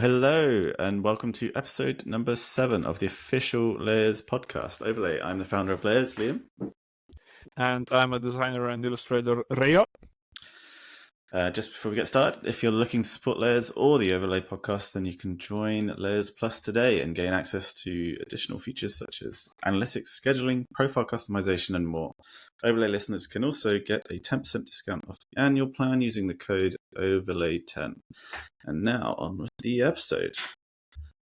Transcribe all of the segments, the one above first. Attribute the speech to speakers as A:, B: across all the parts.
A: Hello, and welcome to episode number 7 of the official Layers podcast. Overlay, I'm the founder of Layers, Liam.
B: And I'm a designer and illustrator, Reijo.
A: Just before we get started, if you're looking to support Layers or the Overlay podcast, then you can join Layers Plus today and gain access to additional features such as analytics, scheduling, profile customization, and more. Overlay listeners can also get a 10% discount off the annual plan using the code OVERLAY10. And now on with the episode.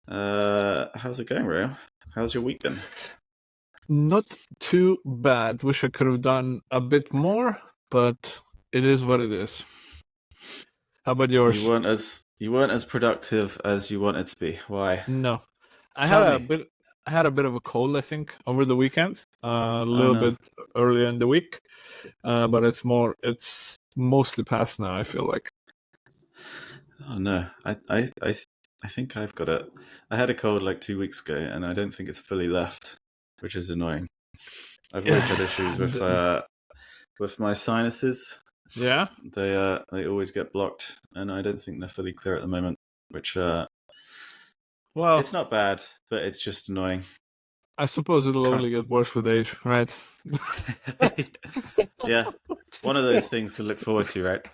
A: How's it going, Rio? How's your week been?
B: Not too bad. Wish I could have done a bit more, but it is what it is. How about yours?
A: You weren't as productive as you wanted to be. Why?
B: No, I
A: Tell
B: had
A: me.
B: a bit of a cold, I think, over the weekend. A little bit earlier in the week, but it's mostly past now. I feel like.
A: Oh no, I think I've got it. I had a cold like 2 weeks ago, and I don't think it's fully left, which is annoying. I've always had issues with my sinuses.
B: Yeah,
A: they always get blocked, and I don't think they're fully clear at the moment. Which well, it's not bad, but it's just annoying.
B: I suppose it'll only get worse with age, right?
A: Yeah, one of those things to look forward to, right?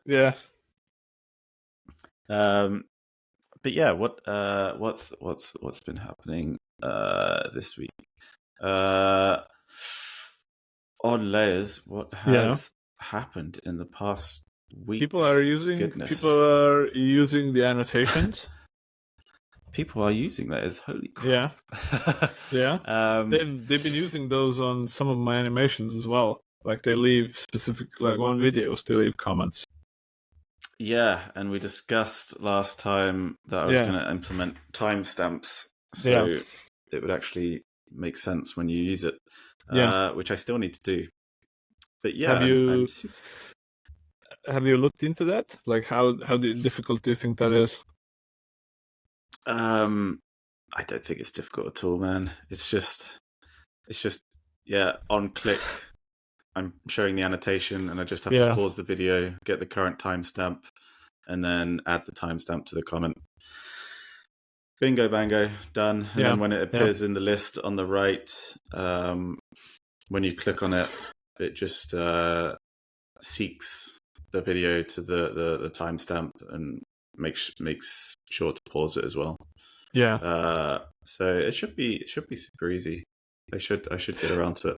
B: Yeah.
A: But yeah, what's been happening this week? On Layers, what has happened in the past week?
B: People are using the annotations.
A: People are using Layers. Holy crap!
B: Yeah. They've been using those on some of my animations as well. Like they leave specific, like on videos, they leave comments.
A: Yeah, and we discussed last time that I was going to implement timestamps, so it would actually make sense when you use it. Which I still need to do. But yeah,
B: have you looked into that? Like how difficult do you think that is?
A: I don't think it's difficult at all, man. It's just on click I'm showing the annotation and I just have to pause the video, get the current timestamp, and then add the timestamp to the comment. Bingo bango, done. And then when it appears in the list on the right, when you click on it, it just seeks the video to the timestamp and makes sure to pause it as well.
B: Yeah.
A: So it should be super easy. I should get around to it.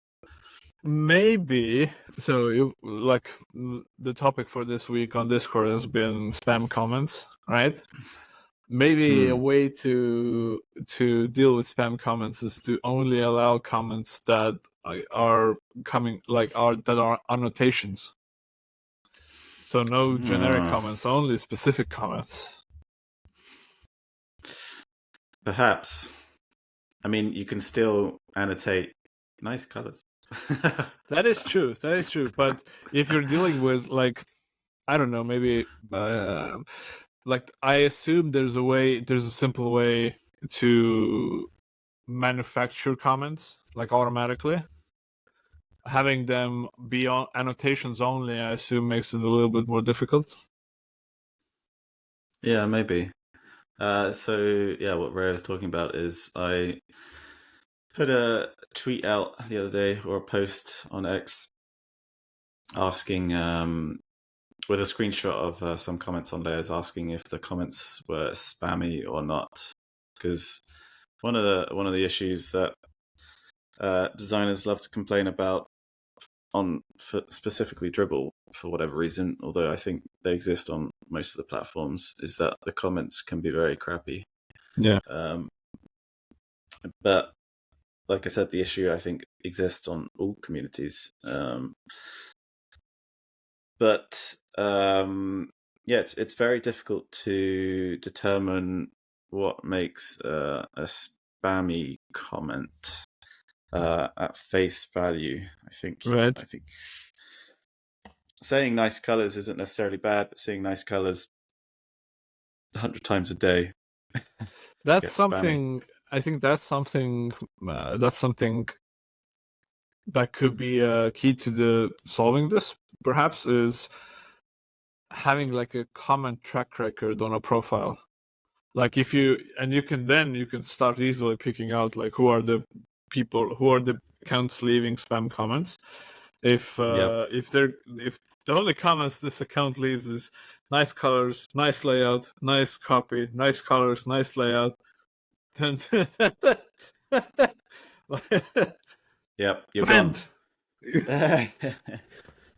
B: Maybe. So like the topic for this week on Discord has been spam comments, right? Maybe a way to deal with spam comments is to only allow comments that are coming that are annotations. So no generic comments, only specific comments.
A: Perhaps. I mean, you can still annotate nice colors.
B: That is true. But if you're dealing with I don't know, maybe I assume there's a simple way to manufacture comments automatically. Having them be on annotations only, I assume, makes it a little bit more difficult.
A: Yeah, maybe. What Ray was talking about is I put a tweet out the other day, or a post on X, asking with a screenshot of some comments on Layers, asking if the comments were spammy or not. Because one of the issues that designers love to complain about specifically Dribble, for whatever reason, although I think they exist on most of the platforms, is that the comments can be very crappy.
B: Yeah.
A: But like I said, the issue I think exists on all communities. It's very difficult to determine what makes a spammy comment at face value. I think saying nice colors isn't necessarily bad, but seeing nice colors 100 times a day.
B: That's something. Spammy. I think that's something. That could be key to solving this. Perhaps is having like a common track record on a profile. Like if you can start easily picking out like who are the accounts leaving spam comments. If
A: Yep.
B: if the only comments this account leaves is nice colors, nice layout, nice copy, nice colors, nice layout, then
A: Yep. You're gone.
B: friend.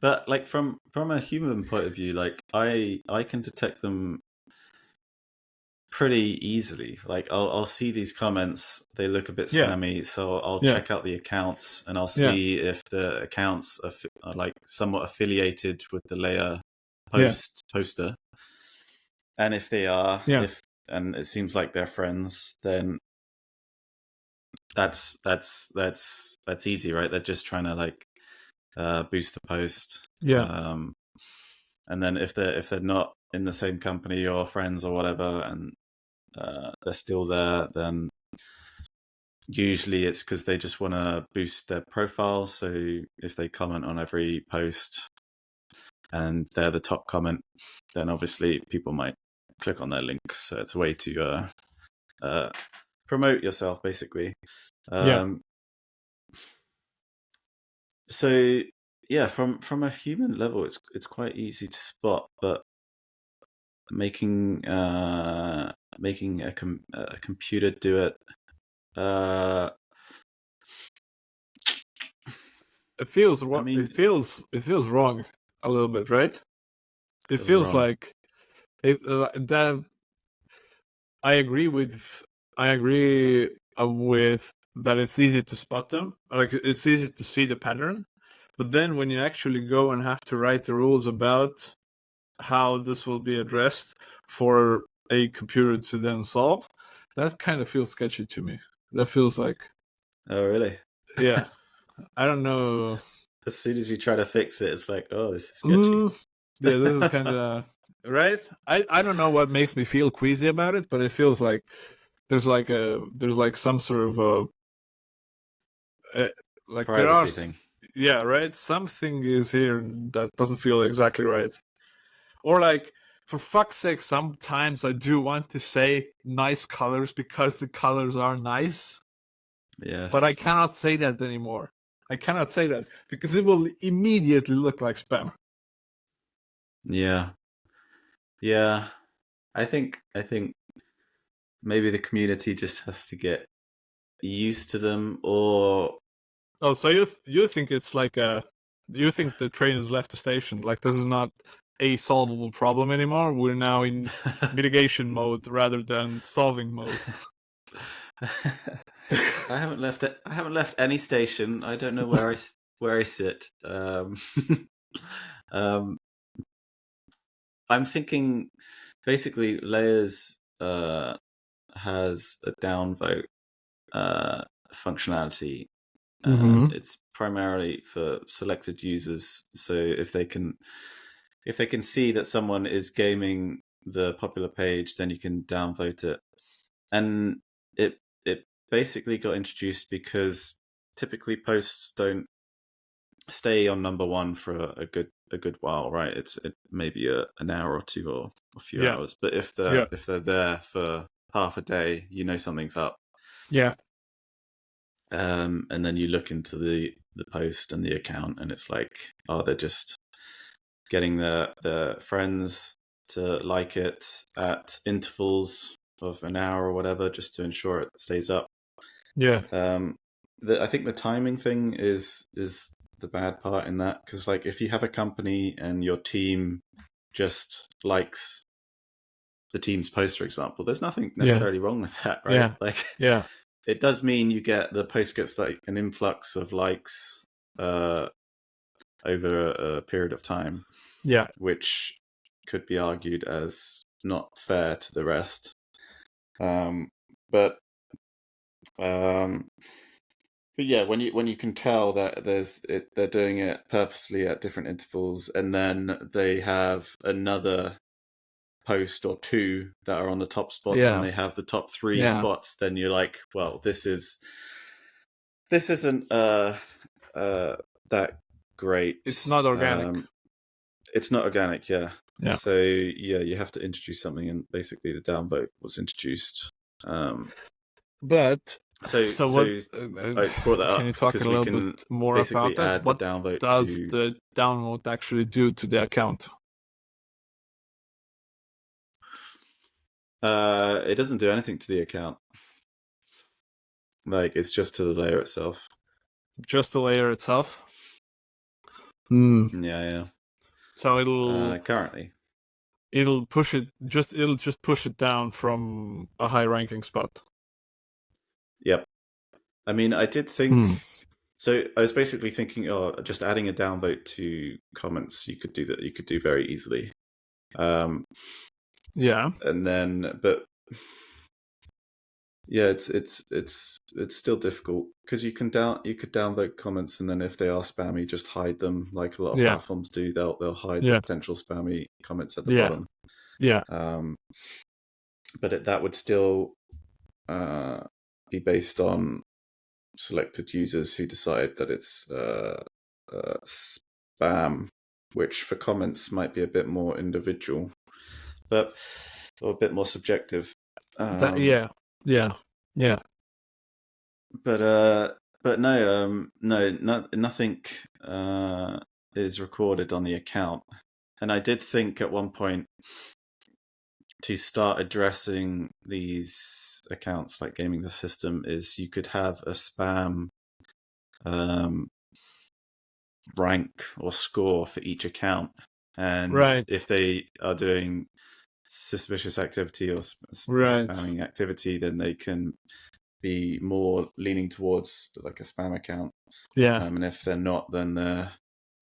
A: But like from a human point of view, like I can detect them pretty easily. Like I'll see these comments, they look a bit
B: Yeah,
A: spammy, so I'll
B: yeah,
A: check out the accounts and I'll
B: yeah,
A: see if the accounts are like somewhat affiliated with the layer
B: yeah,
A: poster. And if they are,
B: yeah,
A: if and it seems like they're friends, then that's easy, right? They're just trying to like boost the post.
B: yeah,
A: And then if they're not in the same company or friends or whatever, and they're still there, then usually it's because they just want to boost their profile. So if they comment on every post and they're the top comment, then obviously people might click on their link. So it's a way to promote yourself, basically.
B: yeah.
A: So yeah, from a human level, it's quite easy to spot, but making a computer do it.
B: It feels
A: I mean,
B: it feels wrong a little bit, right? It
A: feels
B: feels
A: wrong.
B: like that. I agree with I agree with that it's easy to spot them. Like it's easy to see the pattern. But then when you actually go and have to write the rules about how this will be addressed for a computer to then solve, that kind of feels sketchy to me. That feels like,
A: Oh, really?
B: yeah, I don't know.
A: As soon as you try to fix it, it's like, oh, this is sketchy.
B: Yeah, this is kind of right. I don't know what makes me feel queasy about it, but it feels like there's like some sort of like there are
A: Privacy thing.
B: yeah, right, something is here that doesn't feel exactly right. Or like, for fuck's sake, sometimes I do want to say nice colors because the colors are nice, but I
A: Yes.
B: cannot say that anymore. I cannot say that because it will immediately look like spam.
A: Yeah. Yeah. I think maybe the community just has to get used to them, or
B: Oh, so you think it's like you think the train has left the station? Like this is not a solvable problem anymore. We're now in mitigation mode rather than solving mode.
A: I haven't left any station. I don't know where I sit. Um, I'm thinking basically layers has a downvote uh, functionality.
B: Mm-hmm.
A: It's primarily for selected users. So if they can see that someone is gaming the popular page, then you can downvote it. And it basically got introduced because typically posts don't stay on number one for a good while, right? It maybe an hour or two or a few
B: Yeah,
A: hours. But
B: yeah,
A: if they're there for half a day, you know something's up.
B: yeah,
A: And then you look into the post and the account, and it's like, oh, they're just getting the friends to like it at intervals of an hour or whatever, just to ensure it stays up.
B: yeah,
A: I think the timing thing is the bad part in that, because like if you have a company and your team just likes the team's post, for example, there's nothing
B: yeah,
A: necessarily wrong with that, right?
B: yeah,
A: Like
B: yeah,
A: it does mean the post gets like an influx of likes uh, over a period of time,
B: yeah,
A: which could be argued as not fair to the rest. Um, but um, but yeah, when you can tell that they're doing it purposely at different intervals, and then they have another post or two that are on the top spots, and
B: yeah,
A: they have the top three
B: yeah.
A: spots, then you're like, well, this isn't uh that great.
B: It's not organic.
A: It's not organic, yeah.
B: Yeah.
A: So yeah, you have to introduce something, and basically the downvote was introduced.
B: But
A: So
B: what?
A: I brought that
B: Can you
A: up
B: talk a
A: because we
B: little bit
A: can
B: more about
A: basically
B: that?
A: add the
B: What
A: downvote
B: does
A: to.
B: the downvote actually do to the account?
A: It doesn't do anything to the account. Like, it's just to the layer itself.
B: Just the layer itself. Hmm.
A: Yeah.
B: So it'll
A: Currently,
B: push it it'll just push it down from a high ranking spot.
A: yep. I mean, I did think.
B: Hmm.
A: So I was basically thinking, just adding a downvote to comments. You could do that. You could do very easily.
B: Yeah.
A: And then, but yeah, it's still difficult because you could downvote comments, and then if they are spammy, just hide them like a lot of
B: Yeah.
A: platforms do. They'll hide the
B: Yeah.
A: potential spammy comments at the
B: Yeah.
A: bottom.
B: Yeah.
A: But that would still be based on selected users who decide that it's spam, which for comments might be a bit more individual, or a bit more subjective.
B: Yeah.
A: But nothing is recorded on the account. And I did think at one point to start addressing these accounts like gaming the system is you could have a spam rank or score for each account, and
B: Right.
A: if they are doing suspicious activity or
B: Right.
A: spamming activity, then they can be more leaning towards like a spam account.
B: Yeah.
A: And if they're not, then they're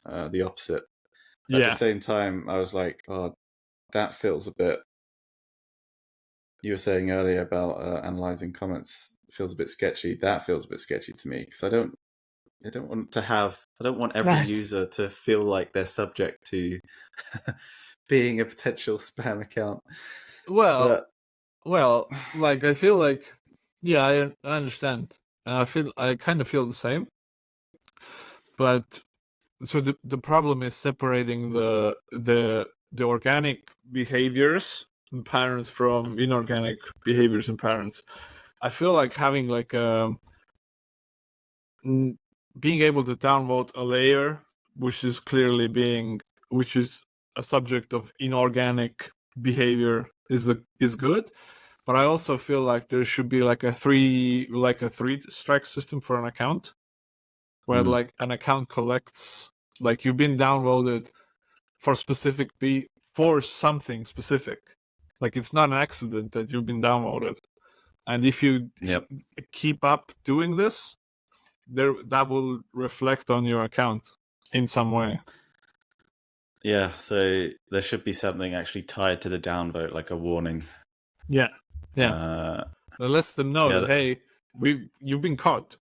A: the opposite. At the
B: Yeah.
A: same time, I was like, oh, that feels a bit. You were saying earlier about analyzing comments feels a bit sketchy. That feels a bit sketchy to me because I don't want every
B: Right.
A: user to feel like they're subject to being a potential spam account.
B: Well,
A: But
B: like I feel like, yeah, I understand. I kind of feel the same. But so the problem is separating the organic behaviors and patterns from inorganic behaviors and patterns. I feel like having like being able to downvote a layer which is clearly which is a subject of inorganic behavior is good. But I also feel like there should be like a three strike system for an account, where like an account collects, like you've been downvoted for something specific. Like it's not an accident that you've been downvoted, and if you
A: yep.
B: keep up doing this, that will reflect on your account in some way.
A: Yeah, so there should be something actually tied to the downvote, like a warning.
B: Yeah. That lets them know that hey, you've been caught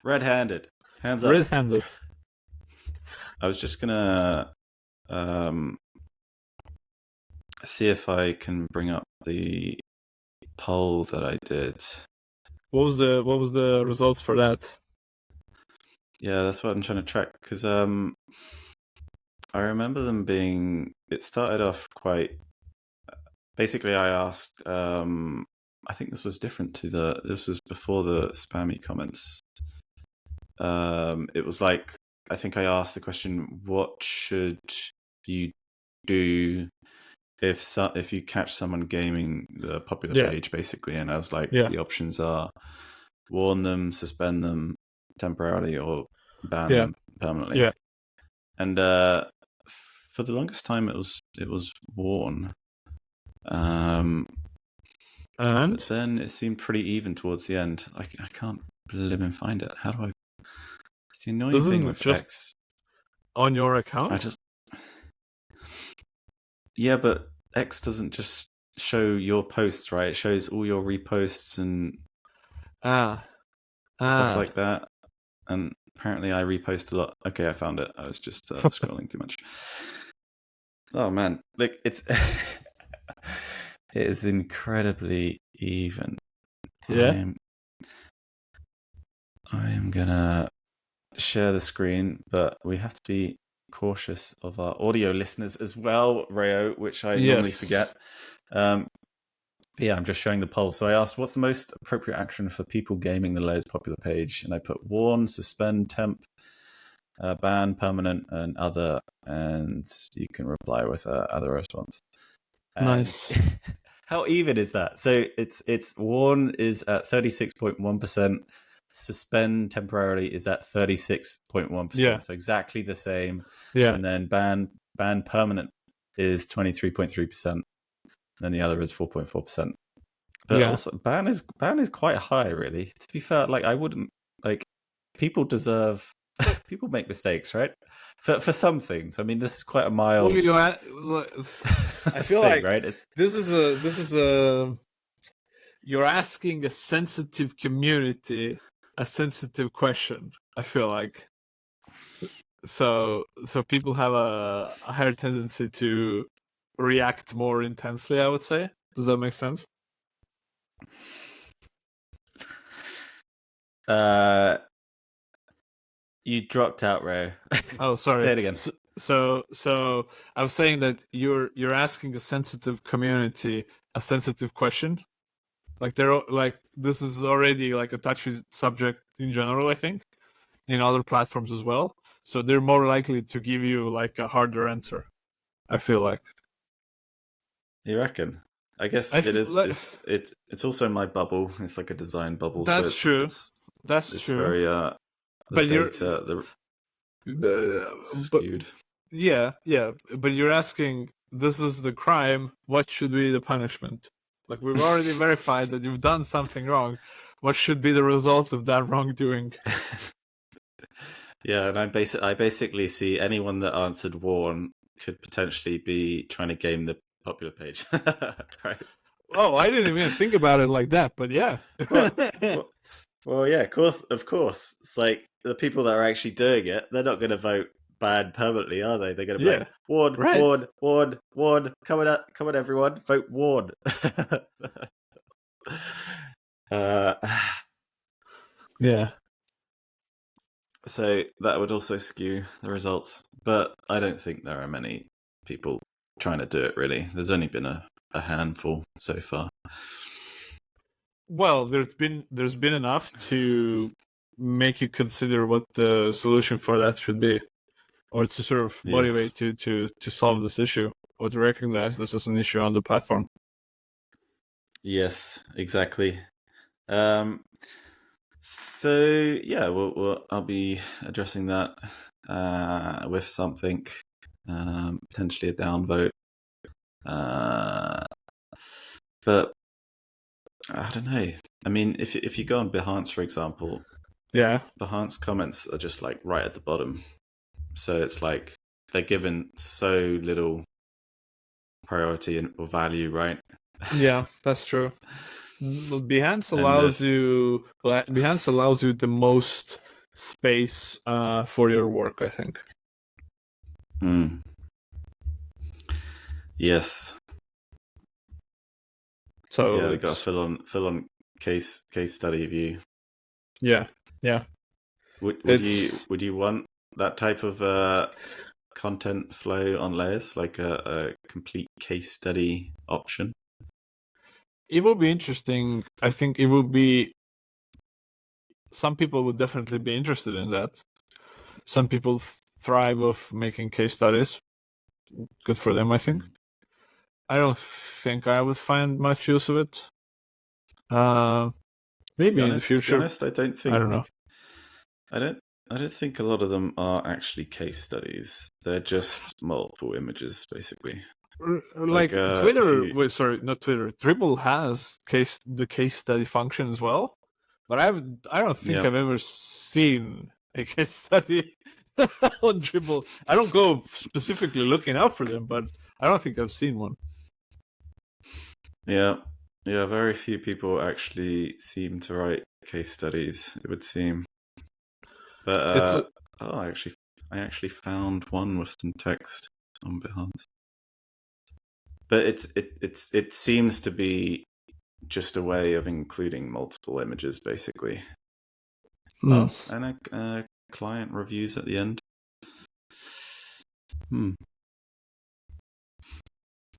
A: red-handed, hands up.
B: red-handed.
A: I was just gonna see if I can bring up the poll that I did.
B: What was the results for that?
A: Yeah, that's what I'm trying to track because I remember them being. It started off quite. Basically, I asked. I think this was different to the. This was before the spammy comments. It was like I think I asked the question, "What should you do if you catch someone gaming the popular page?" Basically, and I was like, the options are warn them, suspend them temporarily, or ban them permanently.
B: Yeah.
A: And for the longest time, it was warn.
B: And
A: But then it seemed pretty even towards the end. I can't live and find it. How do I? It's the annoying thing with X.
B: On your account?
A: Yeah, but X doesn't just show your posts, right? It shows all your reposts and stuff like that. And apparently I repost a lot. Okay, I found it. I was just scrolling too much. Oh man, like it is incredibly even.
B: Yeah.
A: I am gonna share the screen, but we have to be cautious of our audio listeners as well, Reijo, which I normally
B: Yes.
A: forget. Yeah, I'm just showing the poll. So I asked, what's the most appropriate action for people gaming the layers popular page? And I put warn, suspend, temp, ban, permanent, and other. And you can reply with other response. And
B: Nice.
A: how even is that? So it's warn is at 36.1%. Suspend temporarily is at 36.1%.
B: Yeah.
A: So exactly the same.
B: Yeah.
A: And then ban permanent is 23.3%. And the other is 4.4%. But also ban is quite high, really. To be fair, like I wouldn't like people deserve people make mistakes, right? For some things. I mean, this is quite a mild
B: I feel
A: thing,
B: like
A: right? It's
B: this is a you're asking a sensitive community a sensitive question. I feel like so people have a higher tendency to react more intensely, I would say. Does that make sense?
A: You dropped out, Ray.
B: Oh, sorry.
A: Say it again.
B: So I was saying that you're asking a sensitive community a sensitive question. Like this is already like a touchy subject in general, I think, in other platforms as well. So they're more likely to give you like a harder answer, I feel like.
A: You reckon? I guess it is. It's also my bubble. It's like a design bubble.
B: That's
A: so
B: true.
A: It's very the
B: but
A: data skewed.
B: Yeah, but you're asking, this is the crime, what should be the punishment? Like, we've already verified that you've done something wrong. What should be the result of that wrongdoing?
A: Yeah, and I basically see anyone that answered warn could potentially be trying to game the popular page. Right?
B: Oh, I didn't even think about it like that, but yeah.
A: Well, yeah, of course. It's like the people that are actually doing it, they're not going to vote bad permanently, are they? They're going to be like, warn,
B: right.
A: warn. Come on, everyone, vote warn.
B: Yeah.
A: So that would also skew the results, but I don't think there are many people trying to do it, really. There's only been a handful so far.
B: Well, there's been enough to make you consider what the solution for that should be, or to sort of motivate you to solve this issue, or to recognize this as an issue on the platform.
A: Yes, exactly. So yeah, I'll be addressing that with something, potentially a downvote. But I don't know. I mean, if you go on Behance, for example, Behance comments are just like right at the bottom. So it's like they're given so little priority or value, right?
B: Yeah, that's true. Behance allows you the most space for your work, I think.
A: Yes.
B: So
A: yeah, they got a full on case study view.
B: Yeah.
A: Would you want that type of content flow on layers, like a complete case study option?
B: It will be interesting. I think it will be. Some people would definitely be interested in that. Some people thrive of making case studies. Good for them, I think. I don't think I would find much use of it. Maybe in the future.
A: To be honest, I don't think.
B: I don't know.
A: I don't think a lot of them are actually case studies. They're just multiple images, basically.
B: Like Twitter. Wait, sorry, not Twitter. Dribble has the case study function as well, but I don't think I've ever seen a case study on Dribble. I don't go specifically looking out for them, but I don't think I've seen one.
A: Yeah. Very few people actually seem to write case studies, it would seem. But I actually found one with some text on Behance. But it seems to be just a way of including multiple images, basically. Oh, and a client reviews at the end. Hmm.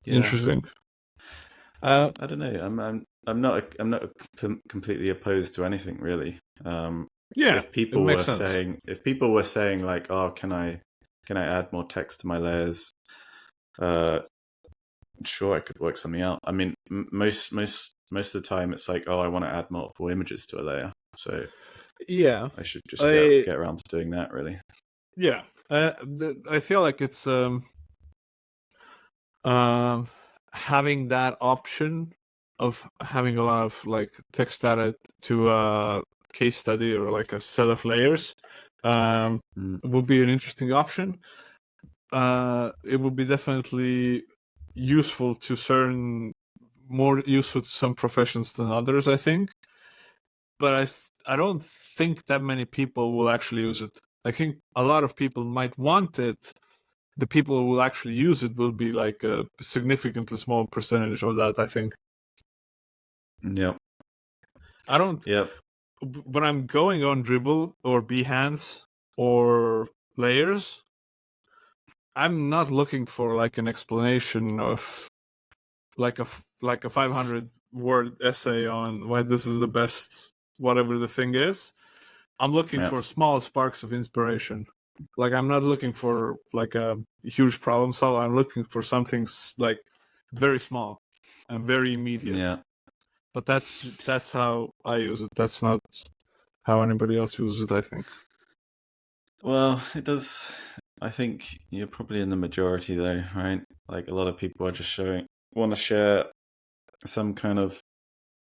A: Yeah.
B: Interesting.
A: I don't know. I'm not completely opposed to anything really.
B: Yeah, it makes sense.
A: If people were saying like, oh, can I add more text to my layers? Uh, sure, I could work something out. I mean, most of the time, it's like, oh, I want to add multiple images to a layer, so
B: Yeah,
A: I should just
B: I
A: get around to doing that. Really.
B: yeah. I feel like it's um having that option of having a lot of like text added to a case study or like a set of layers um
A: Mm,
B: would be an interesting option. It would be definitely useful to certain more useful to some professions than others, I think. But I don't think that many people will actually use it. I think a lot of people might want it. The people who will actually use it will be like a significantly small percentage of that, I think.
A: yep.
B: I don't,
A: Yep.
B: when I'm going on Dribble or Behance or Layers, I'm not looking for like an explanation of like a 500 word essay on why this is the best whatever the thing is. I'm looking
A: Yep.
B: for small sparks of inspiration. Like I'm not looking for like a huge problem solve. I'm looking for something like very small and very immediate.
A: Yeah.
B: But that's how I use it. That's not how anybody else uses it, I think.
A: Well, it does. I think you're probably in the majority though, right? Like a lot of people are just want to share some kind of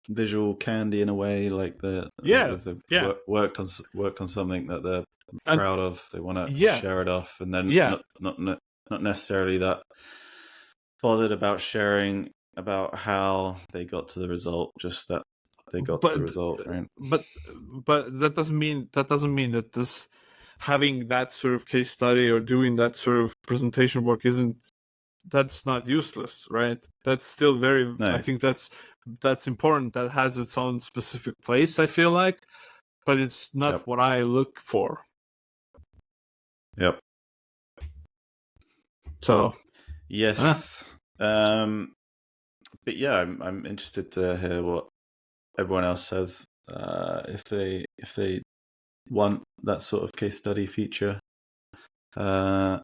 A: visual candy in a way, like
B: Yeah,
A: if they've
B: yeah.
A: worked on something that they're
B: And
A: proud of, they want to
B: yeah,
A: share it off, and then
B: yeah.
A: not necessarily that bothered about sharing about how they got to the result, just that they got the
B: But
A: result, right?
B: but but that doesn't mean that this having that sort of case study or doing that sort of presentation work isn't that's not useless, right? That's still very. I
A: No.
B: think that's important. That has its own specific place. I feel like, but it's not
A: Yep.
B: what I look for.
A: Yep.
B: So,
A: Yes. Um. But yeah, I'm interested to hear what everyone else says. If they want that sort of case study feature. Uh,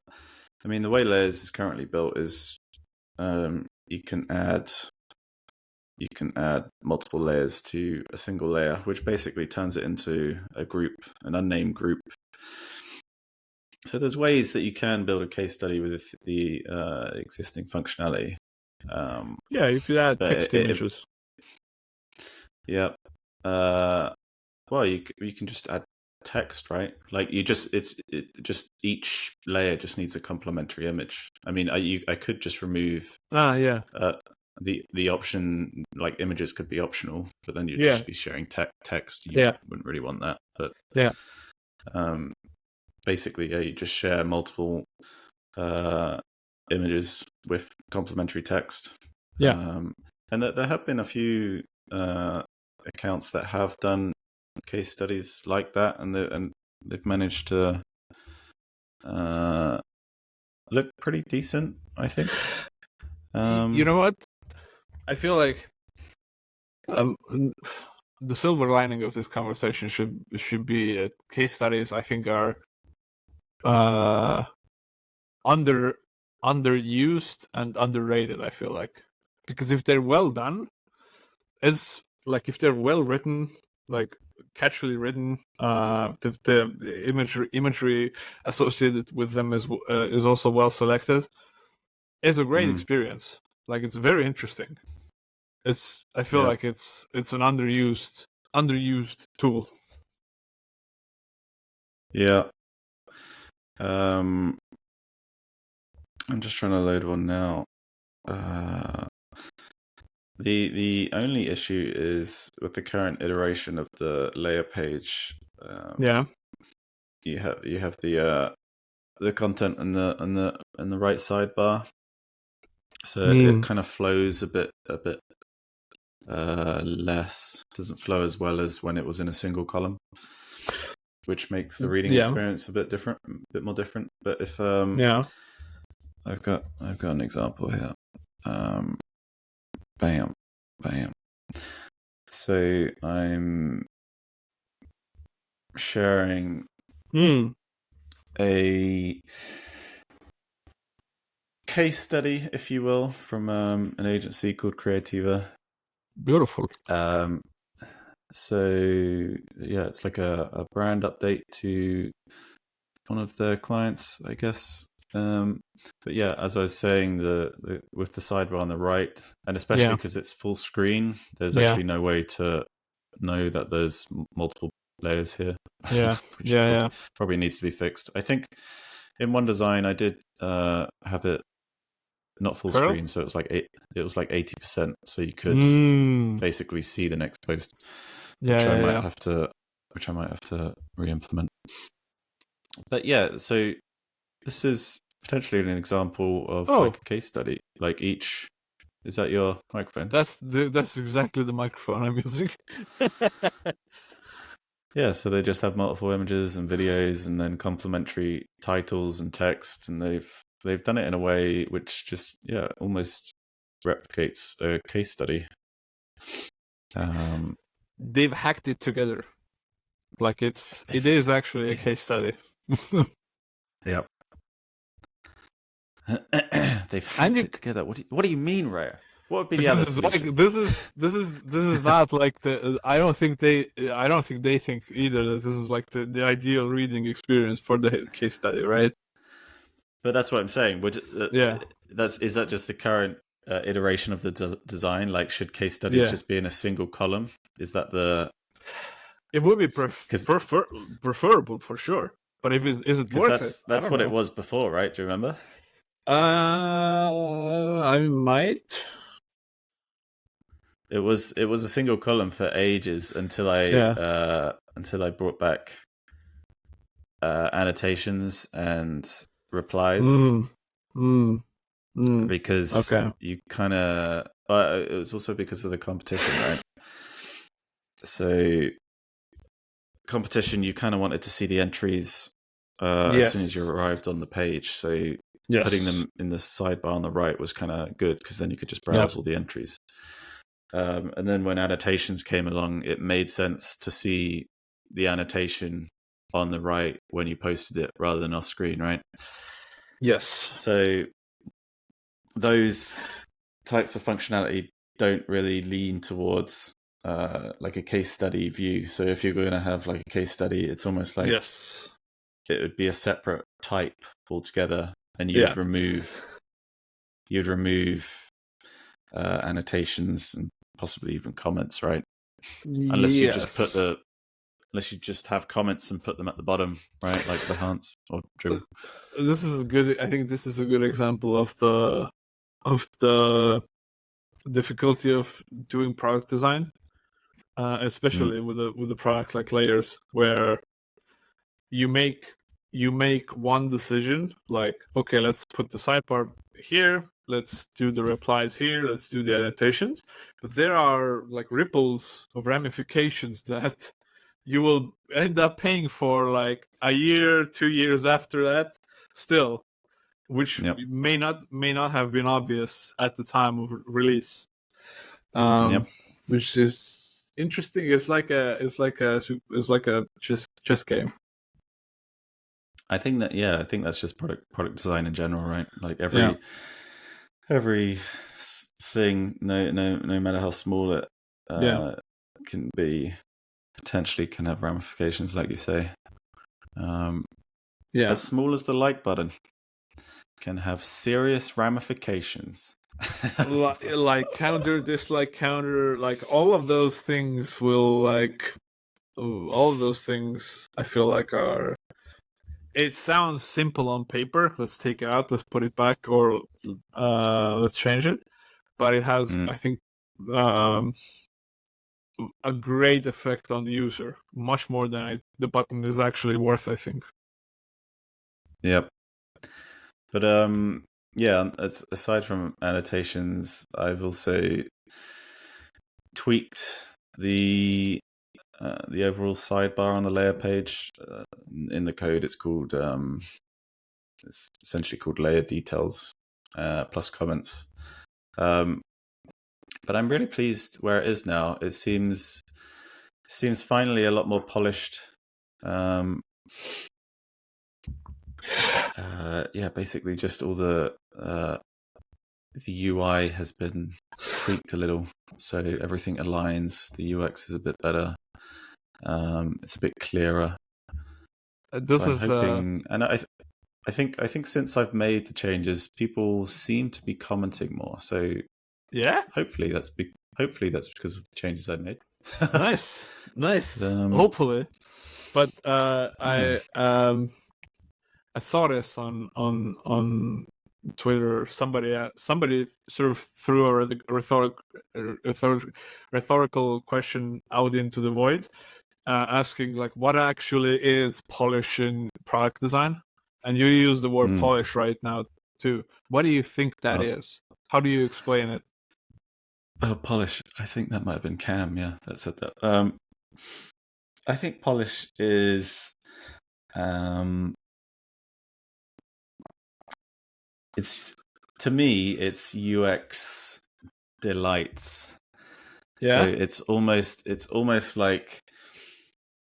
A: I mean, the way layers is currently built is you can add multiple layers to a single layer, which basically turns it into a group, an unnamed group. So there's ways that you can build a case study with the existing functionality.
B: yeah, you could add
A: But
B: text images.
A: yeah. Well, you can just add text, right? Like just each layer just needs a complementary image. I mean, I could just remove
B: Yeah,
A: uh, the option, like images could be optional, but then you'd
B: yeah,
A: just be sharing text. You
B: yeah,
A: wouldn't really want that, but
B: yeah,
A: um, basically, yeah, you just share multiple uh, images with complementary text.
B: yeah.
A: And there have been a few accounts that have done case studies like that, and they've managed to look pretty decent, I think.
B: You know what? I feel like um, the silver lining of this conversation should be case studies. I think are uh, under underused and underrated. I feel like because if they're well done, it's like if they're well written, like catchily written, the imagery associated with them is also well selected. It's a great
A: Mm,
B: experience. Like it's very interesting. I feel
A: yeah,
B: like it's an underused tool.
A: yeah. Um, I'm just trying to load one now. Uh, the only issue is with the current iteration of the layer page.
B: Yeah.
A: You have the content in the right sidebar, so it
B: Mm.
A: kind of flows a bit less. Doesn't flow as well as when it was in a single column, which makes the reading
B: Yeah.
A: experience a bit different, a bit more different. But if
B: Yeah.
A: I've got an example here. Bam. So I'm sharing a case study, if you will, from an agency called Creativa.
B: Beautiful.
A: So yeah, it's like a brand update to one of their clients, I guess. But yeah, as I was saying, the with the sidebar on the right, and especially because it's full screen, there's actually no way to know that there's multiple layers here. Which probably needs to be fixed. I think in one design I did have it not full screen, so it was like 80%, so you could basically see the next post, which I might have to re-implement. But yeah, so this is potentially an example of like a case study. Like each, is that your microphone?
B: That's exactly the microphone I'm using.
A: Yeah, so they just have multiple images and videos, and then complementary titles and text, and they've done it in a way which just almost replicates a case study.
B: They've hacked it together. Like it is actually a case study.
A: Yep. They've hacked it together. What do you mean, Raya? What would be the other solution?
B: This is not like the. I don't think they think either that this is like the ideal reading experience for the case study, right?
A: But that's what I'm saying. Is that just the current iteration of the design? Like, should case studies just be in a single column? Is that the?
B: It would be preferable for sure. But is it worth it?
A: That's what it was before, right? Do you remember?
B: I might.
A: It was a single column for ages until I brought back annotations and replies because you kind of it was also because of the competition, right? So competition, you kind of wanted to see the entries as soon as you arrived on the page, so putting them in the sidebar on the right was kind of good because then you could just browse all the entries. And then when annotations came along, it made sense to see the annotation on the right when you posted it rather than off screen, right?
B: Yes.
A: So those types of functionality don't really lean towards like a case study view. So if you're going to have like a case study, it's almost like it would be a separate type altogether, and you'd remove annotations and possibly even comments, right? Unless you just have comments and put them at the bottom, right? Like Behance or Dribble.
B: This is good. I think this is a good example of the difficulty of doing product design, especially with the product like layers, where you make one decision, like, okay, let's put the sidebar here, let's do the replies here, let's do the annotations, but there are like ripples of ramifications that you will end up paying for like a year, 2 years after that still, which may not have been obvious at the time of release. Which is interesting. It's like a chess game.
A: I think that's just product design in general, right? Like every thing, no matter how small it can be, potentially can have ramifications, like you say. As small as the like button can have serious ramifications.
B: like counter, dislike, counter, like all of those things will all of those things I feel like are. It sounds simple on paper. Let's take it out. Let's put it back, or let's change it. But it has, I think, a great effect on the user, much more than the button is actually worth, I think.
A: Yep. But it's, aside from annotations, I've also tweaked the overall sidebar on the layer page. In the code, it's called it's essentially called layer details, plus comments. But I'm really pleased where it is now. It seems finally a lot more polished. Basically just all the UI has been tweaked a little, so everything aligns. The UX is a bit better. It's a bit clearer.
B: This
A: so I'm
B: is
A: hoping, and I think since I've made the changes, people seem to be commenting more. So
B: yeah,
A: hopefully that's because of the changes I've made.
B: nice.
A: Um,
B: Hopefully, but
A: yeah.
B: I saw this on Twitter. Somebody sort of threw a rhetorical question out into the void, asking like, what actually is polish in product design? And you use the word polish right now too. What do you think that is? How do you explain it?
A: Polish. I think that might have been Cam. Yeah, that said that. I think polish is. It's, to me, it's UX delights. So
B: Yeah.
A: it's almost like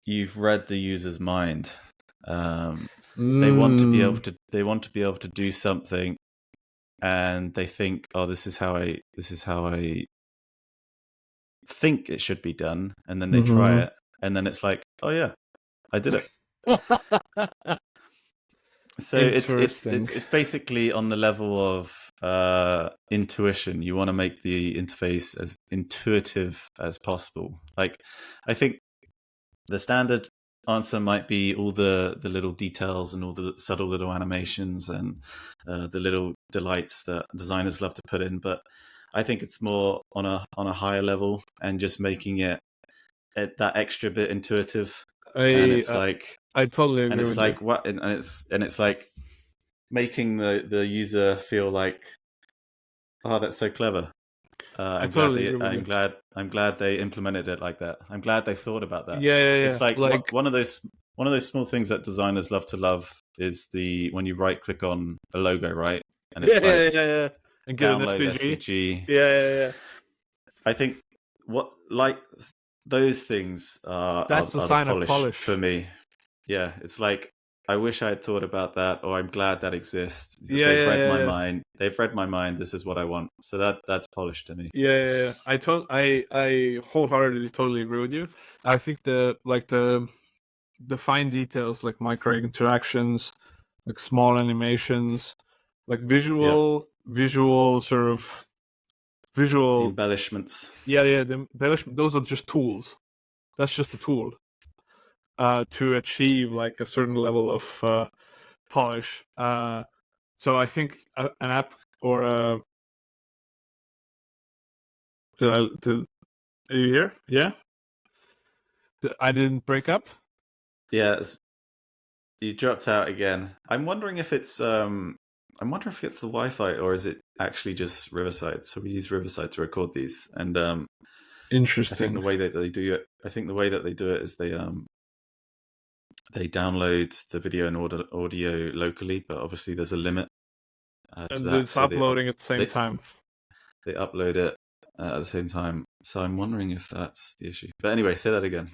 A: you've read the user's mind. They want to be able to do something, and they think, oh, this is how I think it should be done, and then they try it, and then it's like, oh yeah, I did it. So
B: Interesting.
A: it's basically on the level of intuition. You want to make the interface as intuitive as possible. Like, I think the standard answer might be all the little details and all the subtle little animations and the little delights that designers love to put in. But I think it's more on a higher level and just making it that extra bit intuitive. And it's like,
B: I totally agree
A: and it's
B: with you.
A: like what, and it's like making the user feel like, oh, that's so clever.
B: I totally agree with you.
A: I'm glad they implemented it like that. I'm glad they thought about that.
B: Yeah.
A: It's like,
B: Like,
A: one of those small things that designers love is when you right click on a logo, right? And it's
B: yeah. And get an
A: download
B: SVG.
A: SVG.
B: Yeah.
A: I think those things are
B: That's the
A: the
B: sign of
A: polish
B: polish.
A: for me. Yeah, it's like, I wish I had thought about that, or I'm glad that exists.
B: Yeah,
A: They've read my mind. They've read my mind. This is what I want. So that's polished to me.
B: Yeah. I wholeheartedly totally agree with you. I think the fine details, like micro interactions, like small animations, like visual sort of
A: The
B: visual.
A: embellishments.
B: Yeah. The embellishment. Those are just tools. That's just a tool to achieve like a certain level of polish. So I think an app or a are you here? Yeah. I didn't break up.
A: Yeah, you dropped out again. I'm wondering if it's the Wi-Fi, or is it actually just Riverside? So we use Riverside to record these, and I
B: Interesting.
A: think the way that they do it is they download the video and audio locally, but obviously there's a limit to
B: And
A: that.
B: it's uploading at the same time.
A: They upload it at the same time. So I'm wondering if that's the issue. But anyway, say that again.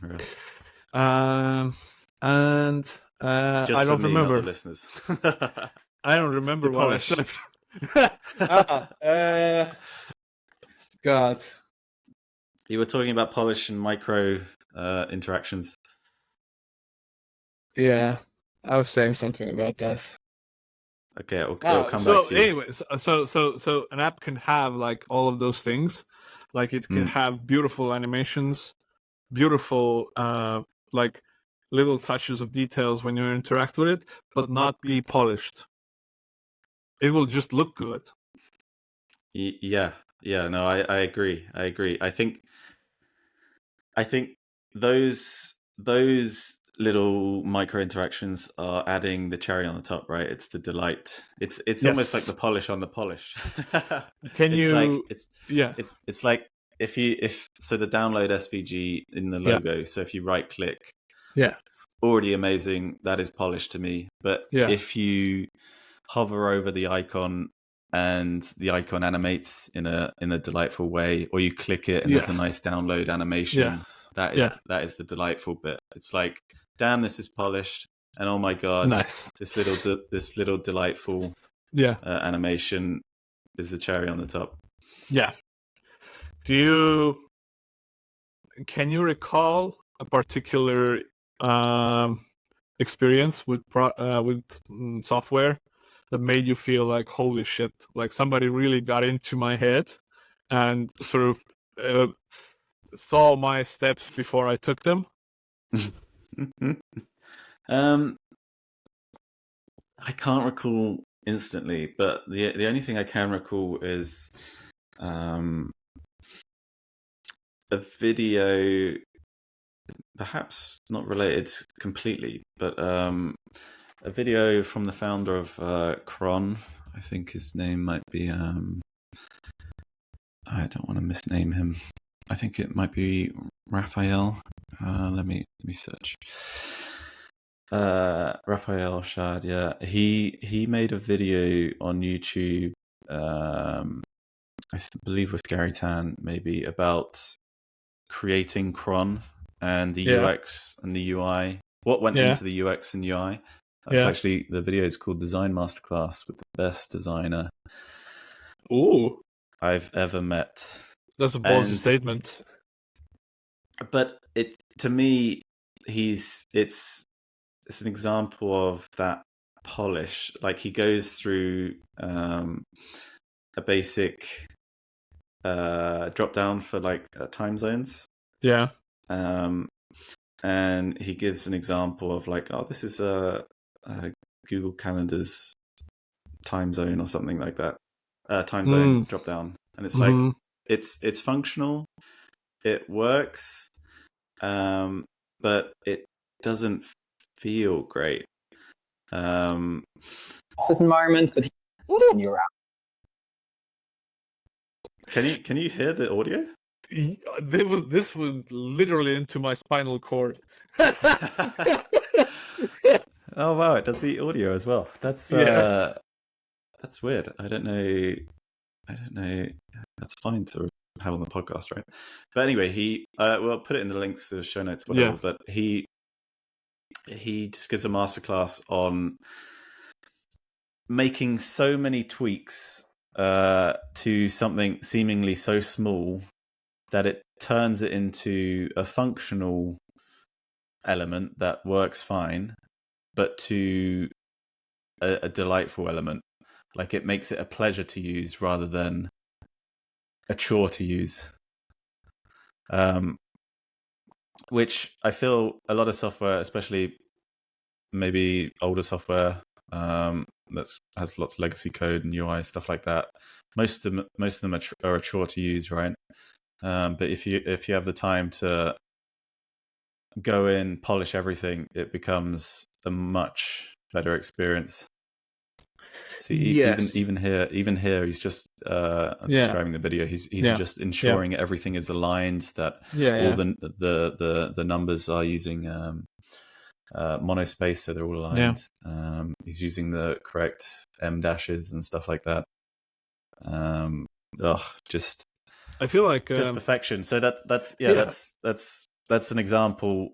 B: And
A: Just
B: I don't
A: for me,
B: remember.
A: not the listeners.
B: I don't remember what I said. God.
A: You were talking about polish and micro interactions.
B: Yeah, I was saying something about that.
A: Okay, it'll come back to you.
B: Anyways, so an app can have like all of those things. Like, it can have beautiful animations, beautiful like little touches of details when you interact with it, but not be polished. It will just look good.
A: Yeah. No, I agree. I think those little micro interactions are adding the cherry on the top, right? It's the delight. It's almost like the polish on the polish.
B: Can you?
A: It's like if the download SVG in the logo. So if you right click, already amazing. That is polished to me. But if you hover over the icon and the icon animates in a delightful way, or you click it and there's a nice download animation. That is the delightful bit. It's like, damn, this is polished, and oh my god,
B: nice.
A: this little delightful animation is the cherry on the top.
B: Yeah. Can you recall a particular experience with software that made you feel like, holy shit, like somebody really got into my head and sort of saw my steps before I took them?
A: I can't recall instantly, but the only thing I can recall is a video, perhaps not related completely, but a video from the founder of Cron. I think his name might be I don't want to misname him. I think it might be Raphael. Let me search. Raphael Shad, yeah. He made a video on YouTube, I believe with Gary Tan, maybe, about creating Cron and the UX and the UI. What went into the UX and UI? That's actually, the video is called Design Masterclass with the best designer I've ever met.
B: That's a bold statement.
A: But to me, it's an example of that polish. Like, he goes through a basic drop down for like time zones.
B: Yeah.
A: And he gives an example of like, oh, this is a Google Calendar's time zone or something like that. Time zone drop down, and it's like it's functional, it works, but it doesn't feel great.
C: Office environment, but when you're out.
A: Can you hear the audio?
B: This was literally into my spinal cord.
A: Oh wow, it does the audio as well. That's weird. I don't know. That's fine to have on the podcast, right? But anyway, he we'll put it in the links to the show notes, whatever. But he just gives a masterclass on making so many tweaks to something seemingly so small that it turns it into a functional element that works fine, but to a delightful element. Like, it makes it a pleasure to use rather than a chore to use. Which I feel a lot of software, especially maybe older software, that has lots of legacy code and UI stuff like that. Most of them are a chore to use, right? But if you have the time to go in, polish everything, it becomes a much better experience. See, even here, he's just describing the video. He's just ensuring everything is aligned, that all the numbers are using monospace, so they're all aligned. He's using the correct M dashes and stuff like that.
B: I feel like
A: just perfection. So that's an example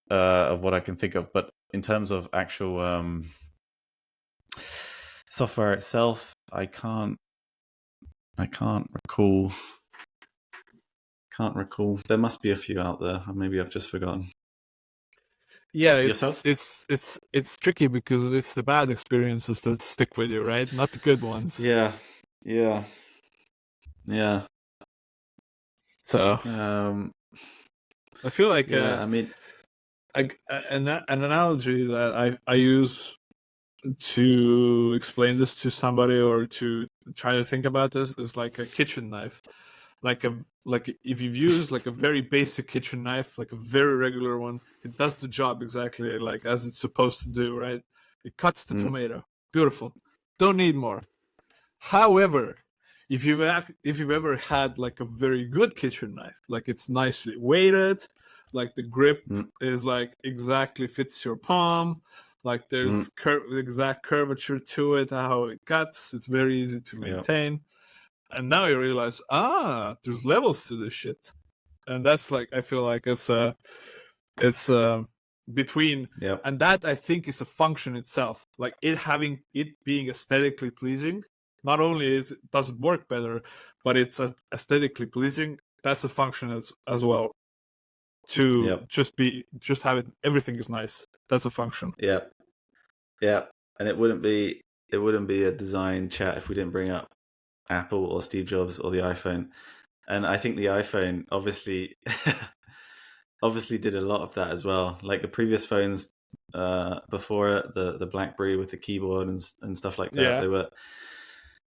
A: of what I can think of. But in terms of actual software itself, I can't recall. There must be a few out there. Maybe I've just forgotten.
B: Yeah,
A: Yourself?
B: It's tricky because it's the bad experiences that stick with you, right? Not the good ones.
A: Yeah.
B: So I feel like an analogy that I use to explain this to somebody or to try to think about this is like a kitchen knife. Like if you've used like a very basic kitchen knife, like a very regular one, it does the job exactly like as it's supposed to do, right? It cuts the tomato. Beautiful. Don't need more. However, if you've ever had like a very good kitchen knife, like it's nicely weighted, like the grip is like exactly fits your palm, Like there's the exact curvature to it, how it cuts. It's very easy to maintain. And now you realize, there's levels to this shit. And that's like, I feel like it's between, and that I think is a function itself. Like it being aesthetically pleasing. Not only does it work better, but it's aesthetically pleasing. That's a function as well. To just have it. Everything is nice. That's a function.
A: Yeah. And it wouldn't be a design chat if we didn't bring up Apple or Steve Jobs or the iPhone. And I think the iPhone obviously did a lot of that as well. Like the previous phones before it, the BlackBerry with the keyboard and stuff like that.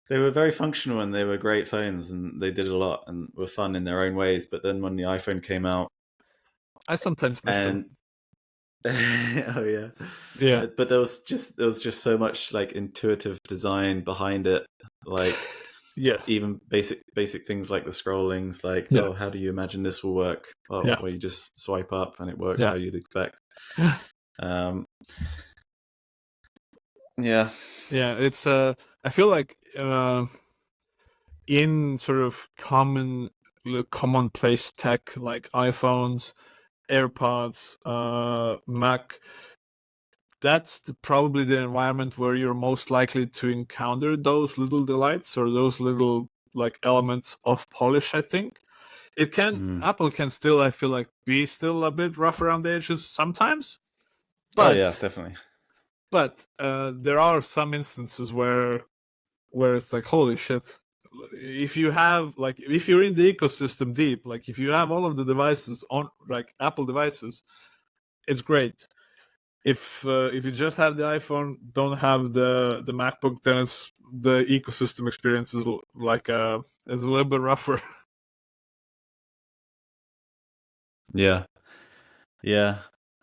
A: They were very functional and they were great phones and they did a lot and were fun in their own ways. But then when the iPhone came out,
B: I sometimes miss them.
A: Oh yeah. But there was just so much like intuitive design behind it, like even basic things like the scrollings, like how do you imagine this will work? Well, you just swipe up and it works how you'd expect.
B: It's I feel like in sort of commonplace tech like iPhones, AirPods, Mac, that's probably the environment where you're most likely to encounter those little delights or those little like elements of polish. I think it can Apple can still, I feel like, be still a bit rough around the edges sometimes. But
A: definitely.
B: But there are some instances where it's like, holy shit. If you're in the ecosystem deep, like if you have all of the devices on, like Apple devices, it's great. If you just have the iPhone, don't have the MacBook, then it's the ecosystem experience is like is a little bit rougher.
A: Yeah.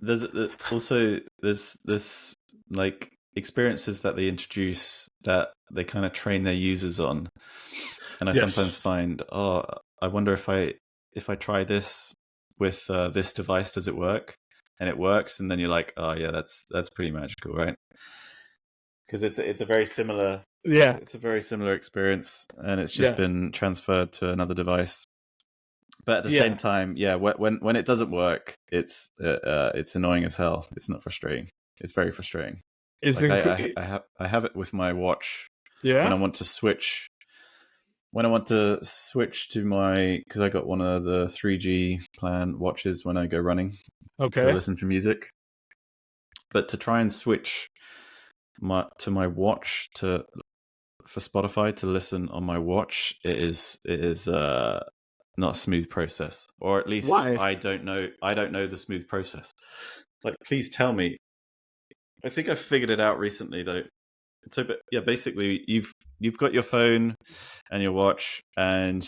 A: There's also there's like experiences that they introduce that they kind of train their users on, and I sometimes find, I wonder if I try this with this device, does it work? And it works, and then you're like, oh yeah, that's pretty magical, right? Because it's a very similar it's a very similar experience, and it's just been transferred to another device. But at the same time, when it doesn't work, it's annoying as hell. It's not frustrating. It's very frustrating. I have it with my watch. Yeah. When I want to switch to my, because I got one of the 3G plan watches when I go running. Okay. To listen to music. But to try and switch to my watch for Spotify to listen on my watch, it is not a smooth process, or at least I don't know the smooth process. Like, please tell me. I think I figured it out recently though. So, but yeah, basically you've got your phone and your watch, and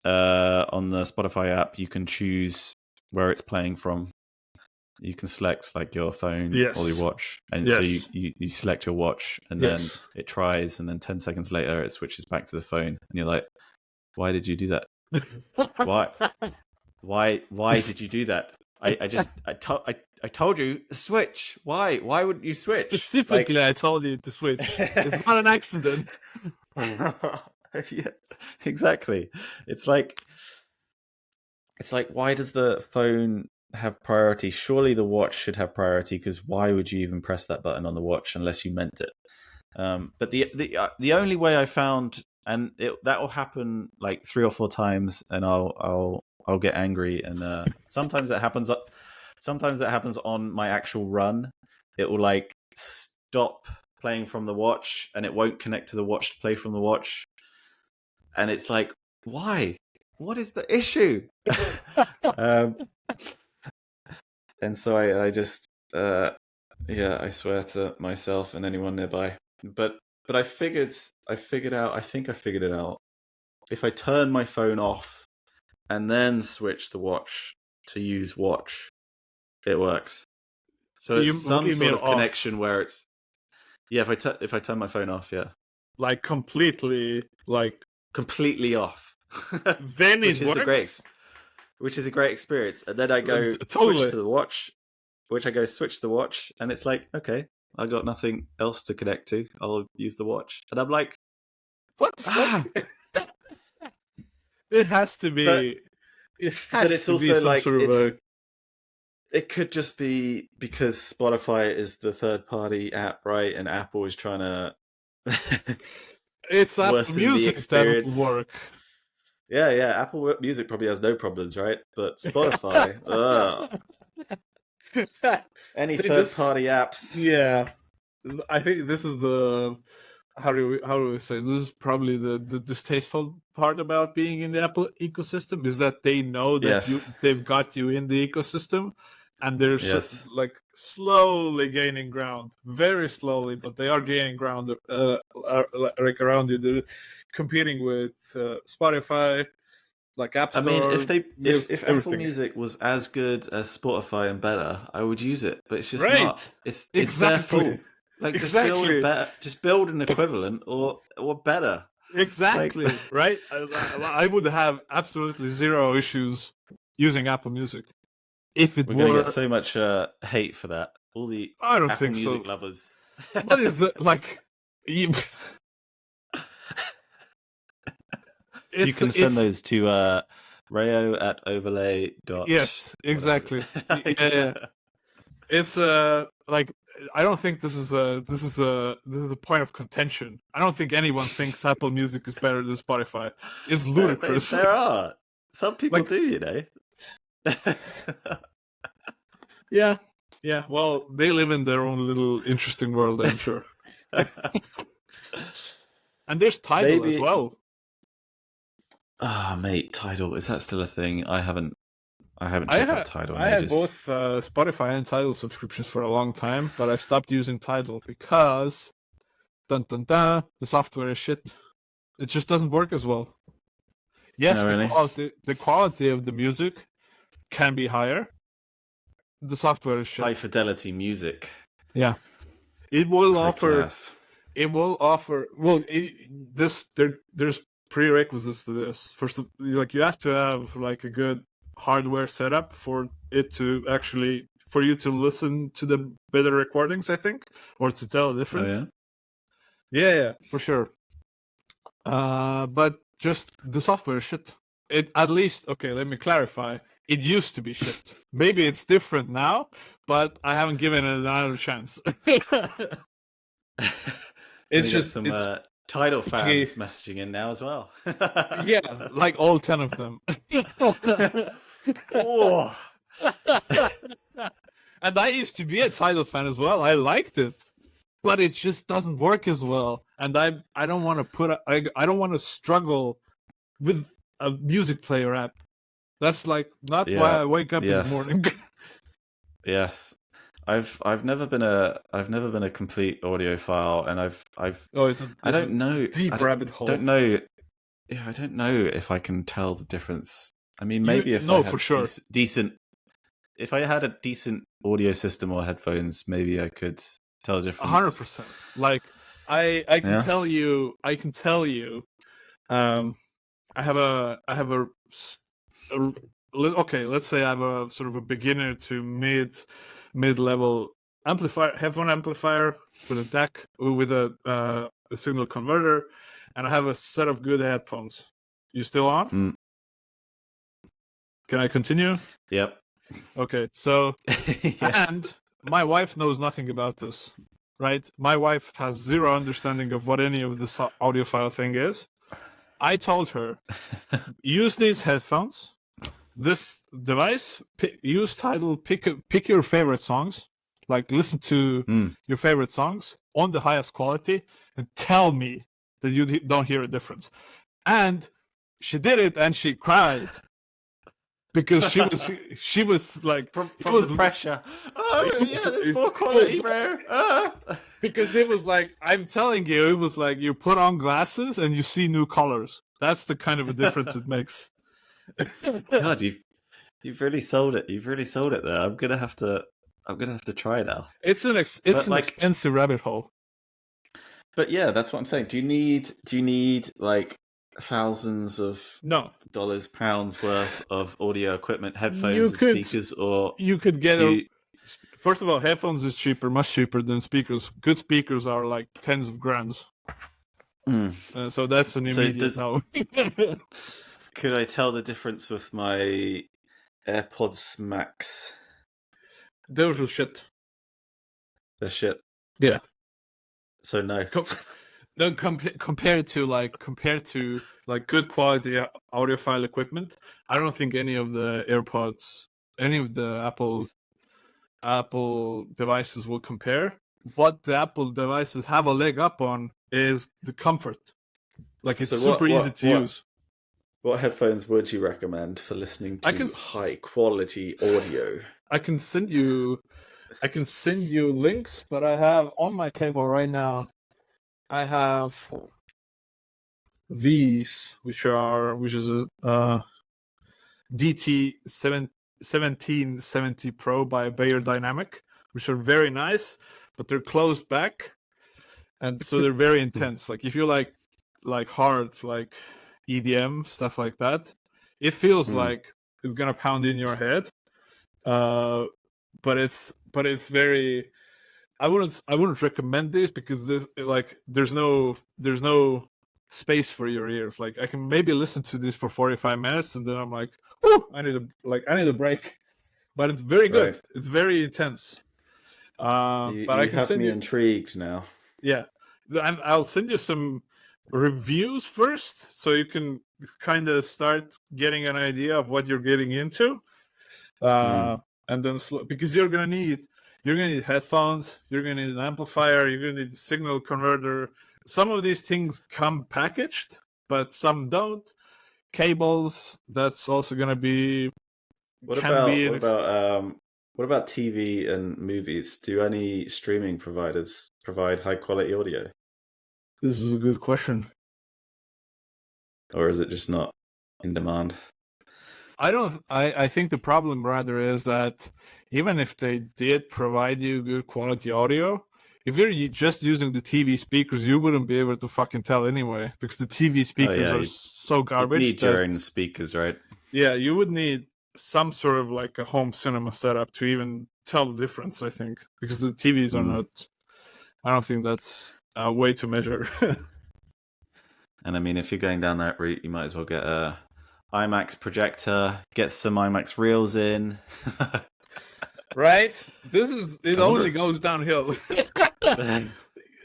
A: on the Spotify app you can choose where it's playing from. You can select like your phone or your watch, and so you select your watch, and then it tries, and then 10 seconds later it switches back to the phone, and you're like, why did you do that? Why did you do that? I told you switch. Why wouldn't you switch?
B: Specifically, I told you to switch. It's not an accident.
A: Yeah, exactly. It's like why does the phone have priority? Surely the watch should have priority, because why would you even press that button on the watch unless you meant it? But the only way I found, and that will happen like 3 or 4 times, and I'll get angry, and sometimes it happens on my actual run. It will like stop playing from the watch, and it won't connect to the watch to play from the watch, and it's like, why? What is the issue? And so I just I swear to myself and anyone nearby. But I figured out. I think I figured it out. If I turn my phone off and then switch the watch to use watch, it works. So it's some sort of connection where it's if I turn my phone off,
B: like completely
A: off,
B: then it works.
A: Which is a great experience. And then I go switch to the watch, which I go switch the watch, and it's like, okay, I got nothing else to connect to. I'll use the watch, and I'm like,
B: what the fuck? It has to be.
A: But-
B: It
A: but
B: has
A: it's
B: to be
A: also
B: some
A: like
B: sort of a.
A: it could just be because Spotify is the third-party app, right? And Apple is trying to
B: It's Apple
A: worsen the
B: Music that
A: experience.
B: will work.
A: Yeah. Apple Music probably has no problems, right? But Spotify, any
B: See,
A: third-party apps.
B: Yeah, I think this is the how do we say, this is probably the distasteful part about being in the Apple ecosystem, is that they know that
A: Yes.
B: they've got you in the ecosystem, and they're
A: Yes.
B: like slowly gaining ground, very slowly, but they are gaining ground like around you. They're competing with Spotify, like App
A: I
B: Store.
A: mean, if Apple
B: everything.
A: Music was as good as Spotify and better, I would use it. But it's just
B: Right.
A: not. It's
B: Exactly.
A: their fault. Like
B: Exactly.
A: just build an equivalent or better.
B: Exactly,
A: Like-
B: right? I would have absolutely zero issues using Apple Music if it
A: We're gonna
B: were.
A: get so much hate for that. All the
B: I don't
A: Apple
B: think
A: Music
B: so.
A: lovers.
B: What is the like? You
A: You can send those to Reijo at overlay.
B: Yes, exactly. Yeah. It's like, I don't think this is a point of contention. I don't think anyone thinks Apple Music is better than Spotify. It's ludicrous.
A: There are some people
B: Like-
A: do, you know.
B: Yeah. Well, they live in their own little interesting world, I'm sure. And there's Tidal as
A: Maybe-
B: well.
A: Ah, mate, Tidal, is that still a thing? I haven't checked out Tidal in
B: I had
A: ages.
B: both Spotify and Tidal subscriptions for a long time, but I stopped using Tidal because the software is shit. It just doesn't work as well. Yes,
A: Oh, really?
B: the quality of the music can be higher. The software is shit.
A: High fidelity music.
B: Yeah, it will
A: High
B: offer.
A: class.
B: It will offer. Well, there's prerequisites to this. First, like, you have to have like a good hardware setup for it to actually, for you to listen to the better recordings, I think, or to tell the
A: Oh,
B: difference.
A: yeah?
B: Yeah, for sure. But just the software is shit. It, at least, okay, let me clarify. It used to be shit. Maybe it's different now, but I haven't given it another chance.
A: It's
B: It's just
A: some
B: it's
A: Tidal fans messaging in now as well.
B: yeah, like all 10 of them.
A: Oh.
B: And I used to be a Tidal fan as well. I liked it, but it just doesn't work as well. And I don't want to I don't want to struggle with a music player app. That's like not why I wake up in the morning.
A: Yes. I've never been a complete audiophile, and I've
B: Oh, it's
A: I don't know
B: deep rabbit hole.
A: Don't know. Yeah, I don't know if I can tell the difference. I mean, maybe if
B: no,
A: I had
B: for sure.
A: decent, if I had a decent audio system or headphones, maybe I could tell the difference.
B: 100%. Like I can
A: Yeah.
B: tell you. I have a okay. Let's say I have a sort of a beginner to mid level amplifier, headphone amplifier with a DAC with a signal converter, and I have a set of good headphones. You still on?
A: Mm.
B: Can I continue?
A: Yep.
B: Okay, so
A: Yes.
B: and my wife knows nothing about this, right? My wife has zero understanding of what any of this audiophile thing is. I told her, use these headphones, this device, use Tidal, pick your favorite songs, like listen to your favorite songs on the highest quality, and tell me that you don't hear a difference. And she did it, and she cried. Because she was like
A: from
B: was,
A: the pressure. Oh
B: it was-
A: yeah, there's
B: it-
A: more quality, bro.
B: because it was like, I'm telling you, it was like you put on glasses and you see new colors. That's the kind of a difference it makes.
A: God, you've really sold it. You've really sold it there. I'm gonna have to try now.
B: It's an expensive rabbit hole.
A: But yeah, that's what I'm saying. Do you need like thousands of dollars, pounds worth of audio equipment, headphones, and speakers, or
B: you could get First of all, headphones is cheaper, much cheaper than speakers. Good speakers are like tens of grands. So that's an immediate no.
A: Could I tell the difference with my AirPods Max?
B: Those are shit.
A: They're shit.
B: Yeah.
A: So no.
B: No, compared to good quality audiophile equipment, I don't think any of the AirPods, any of the Apple devices will compare. What the Apple devices have a leg up on is the comfort. Like, it's super easy to use.
A: What headphones would you recommend for listening to high quality audio?
B: I can send you links, but I have on my table right now, I have these, which is a DT 1770 Pro by Bayer Dynamic, which are very nice, but they're closed back, and so they're very intense. Like, if you like hard, like EDM stuff like that, it feels like it's gonna pound in your head. But it's very. I wouldn't recommend this because there's no space for your ears. Like, I can maybe listen to this for 45 minutes and then I'm like, oh, I need a break. But it's very good. Right. It's very intense.
A: But I can send you intrigued now.
B: Yeah, I'll send you some reviews first, so you can kind of start getting an idea of what you're getting into. And then because you're gonna need headphones, you're gonna need an amplifier, you're gonna need a signal converter. Some of these things come packaged, but some don't. Cables, that's also gonna be.
A: What about TV and movies? Do any streaming providers provide high quality audio?
B: This is a good question.
A: Or is it just not in demand?
B: I think the problem rather is that even if they did provide you good quality audio, if you're just using the TV speakers, you wouldn't be able to fucking tell anyway, because the TV speakers are so garbage.
A: You need your own speakers, right?
B: Yeah, you would need some sort of like a home cinema setup to even tell the difference, I think, because the TVs are not. I don't think that's a way to measure.
A: And I mean, if you're going down that route, you might as well get a IMAX projector, get some IMAX reels in.
B: Right? It only goes downhill.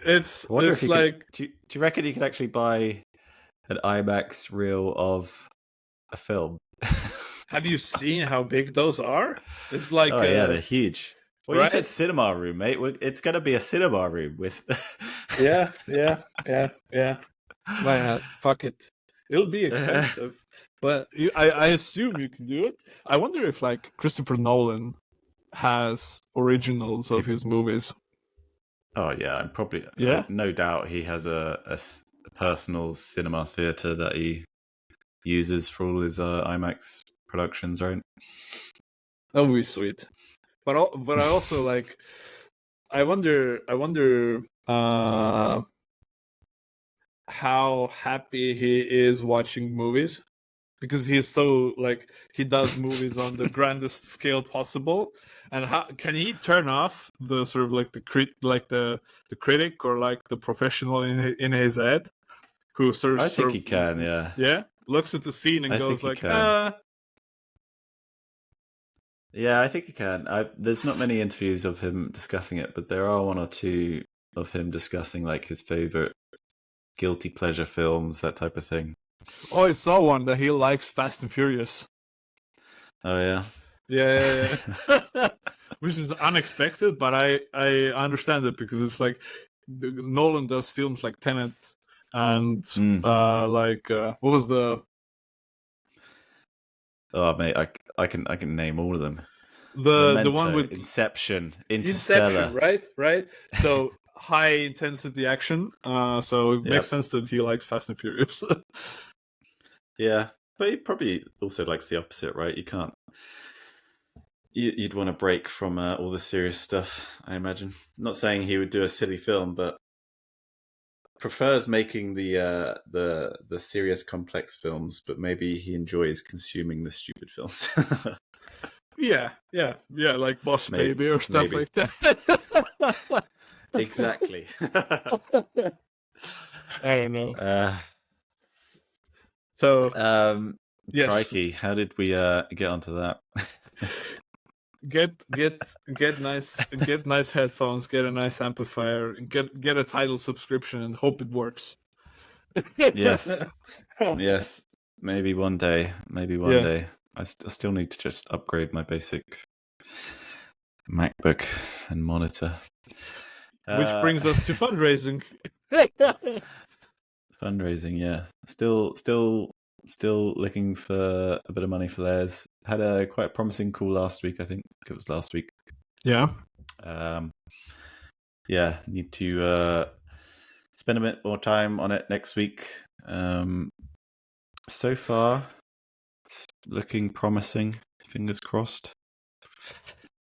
B: It's like.
A: Do you reckon you could actually buy an IMAX reel of a film?
B: Have you seen how big those are? It's like
A: yeah, they're huge. Well, right? You said cinema room, mate. It's gonna be a cinema room with.
B: yeah. Why not? Fuck it. It'll be expensive, but I assume you can do it. I wonder if like Christopher Nolan has originals of his movies.
A: Oh yeah, and probably no doubt he has a personal cinema theater that he uses for all his IMAX productions, right?
B: That would be sweet. But I also like. I wonder. How happy he is watching movies, because he's so like he does movies on the grandest scale possible, and how can he turn off the sort of like the critic or like the professional in his head who
A: I think he can,
B: yeah, looks at the scene and goes like,
A: Yeah, I think he can. There's not many interviews of him discussing it, but there are one or two of him discussing like his favorite guilty pleasure films, that type of thing.
B: Oh, I saw one that he likes Fast and Furious.
A: Oh yeah.
B: Yeah. Which is unexpected, but I understand it, because it's like Nolan does films like Tenet and what was the?
A: Oh mate, I can name all of them.
B: The
A: Memento,
B: one with
A: Inception, Interstellar,
B: right. So high intensity action. So it makes sense that he likes Fast and Furious.
A: Yeah, but he probably also likes the opposite, right? You can't. You'd want to break from all the serious stuff, I imagine. Not saying he would do a silly film, but prefers making the serious, complex films. But maybe he enjoys consuming the stupid films.
B: Yeah, like Boss
A: Maybe-
B: Baby or stuff
A: maybe.
B: like that.
A: Exactly.
B: I don't know.
A: Uh,
B: So yes,
A: Crikey, how did we get onto that?
B: get nice headphones, get a nice amplifier, get a Tidal subscription, and hope it works.
A: Yes. Yes, maybe one day.
B: Yeah.
A: I still need to just upgrade my basic MacBook and monitor.
B: Which brings us to fundraising.
A: Fundraising, yeah. Still looking for a bit of money for theirs. Had a quite promising call last week, I think it was last week.
B: Yeah.
A: Yeah, need to spend a bit more time on it next week. So far, it's looking promising. Fingers crossed.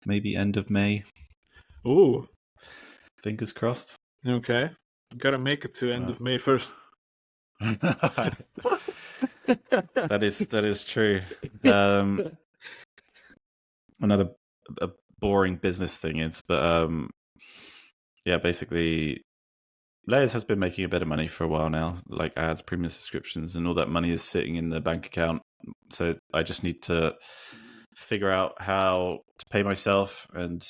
A: Maybe end of May.
B: Ooh.
A: Fingers crossed.
B: Okay. Gotta make it to end of May first.
A: That is true. Another a boring business thing is, but yeah, basically, Layers has been making a bit of money for a while now, like ads, premium subscriptions, and all that money is sitting in the bank account. So I just need to figure out how to pay myself. And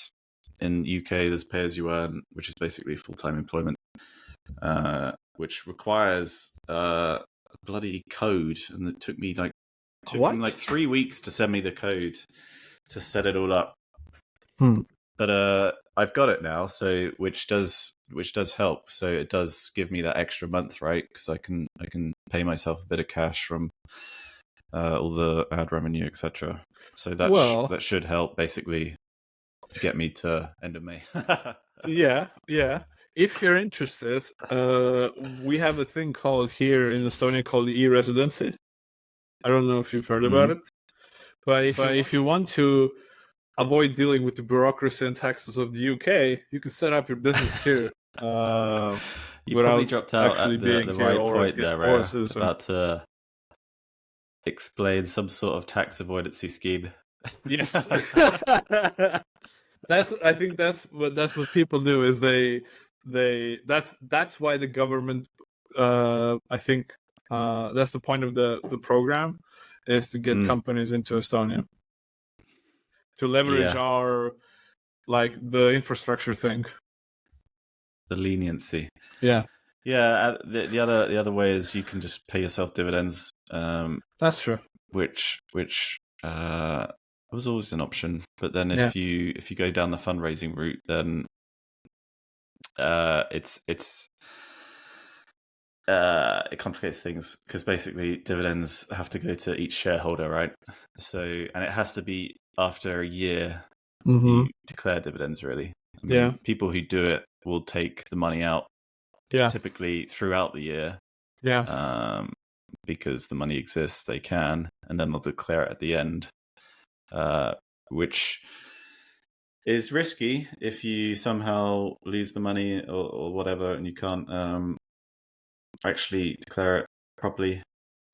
A: in UK, there's pay as you earn, which is basically full-time employment, which requires a bloody code, and it took me like 3 weeks to send me the code to set it all up. But I've got it now, so which does help. So it does give me that extra month, right? Because I can pay myself a bit of cash from all the ad revenue, etc. So that should help basically get me to end of May.
B: Yeah. If you're interested, we have a thing called here in Estonia called e-residency. I don't know if you've heard about it, but if you want to avoid dealing with the bureaucracy and taxes of the UK, you can set up your business here.
A: You probably dropped out at the right point there, Ray. About to explain some sort of tax avoidancy scheme.
B: Yes. I think that's what people do is that's why the government I think that's the point of the program is to get companies into Estonia to leverage our like the infrastructure thing, the
A: leniency.
B: Yeah.
A: The other way is you can just pay yourself dividends.
B: That's true.
A: Which was always an option, but then if you go down the fundraising route, then it complicates things because basically dividends have to go to each shareholder, right? So, and it has to be after a year you declare dividends. Really, I mean, people who do it will take the money out typically throughout the year. Because the money exists, they can, and then they'll declare it at the end, which is risky if you somehow lose the money or whatever, and you can't actually declare it properly.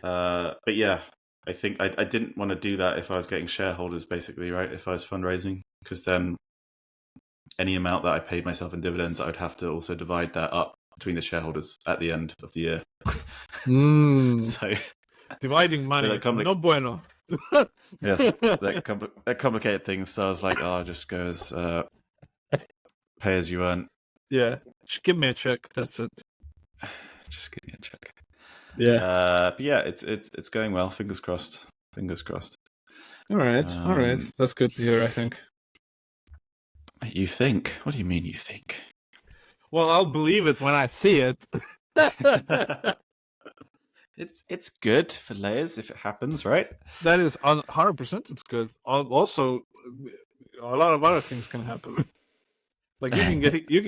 A: But yeah, I think I didn't want to do that if I was getting shareholders, basically, right? If I was fundraising, because then any amount that I paid myself in dividends, I would have to also divide that up between the shareholders at the end of the year. So
B: dividing money, no bueno.
A: Yes, that complicated things. So I was like, I'll just go as pay as you earn.
B: Yeah, just give me a check. That's it.
A: Just give me a check.
B: Yeah.
A: But yeah, it's going well. Fingers crossed.
B: All right. That's good to hear, I think.
A: You think? What do you mean you think?
B: Well, I'll believe it when I see it.
A: It's good for layers if it happens, right?
B: That is 100%. It's good. Also, a lot of other things can happen. Like you can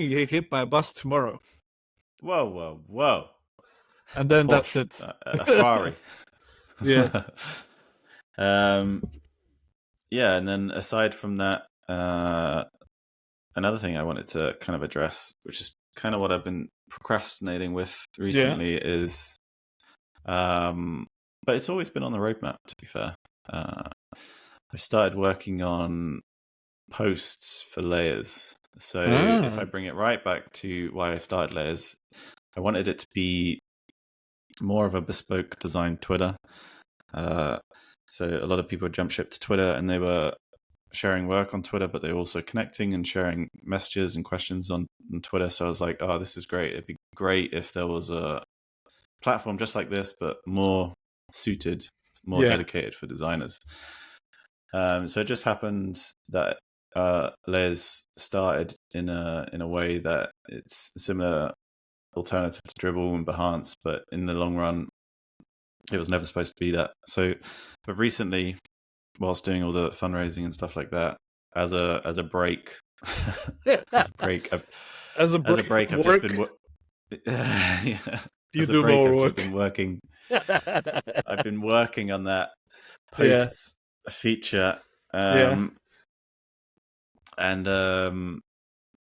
B: get hit by a bus tomorrow.
A: Whoa!
B: And then that's it.
A: A Ferrari.
B: Yeah.
A: Yeah, and then aside from that, another thing I wanted to kind of address, which is kind of what I've been procrastinating with recently, is, but it's always been on the roadmap, to be fair. I've started working on posts for layers. So if I bring it right back to why I started layers, I wanted it to be more of a bespoke design Twitter. So a lot of people jump ship to Twitter, and they were sharing work on Twitter, but they're also connecting and sharing messages and questions on Twitter. So I was like, oh, this is great. It'd be great if there was a platform just like this, but more suited, more dedicated for designers. So it just happened that layers started in a way that it's a similar alternative to Dribble and Behance, but in the long run, it was never supposed to be that. So, but recently, whilst doing all the fundraising and stuff like that, as a break, as a break, I've just been
B: you do more work.
A: Just been working. I've been working on that posts feature, and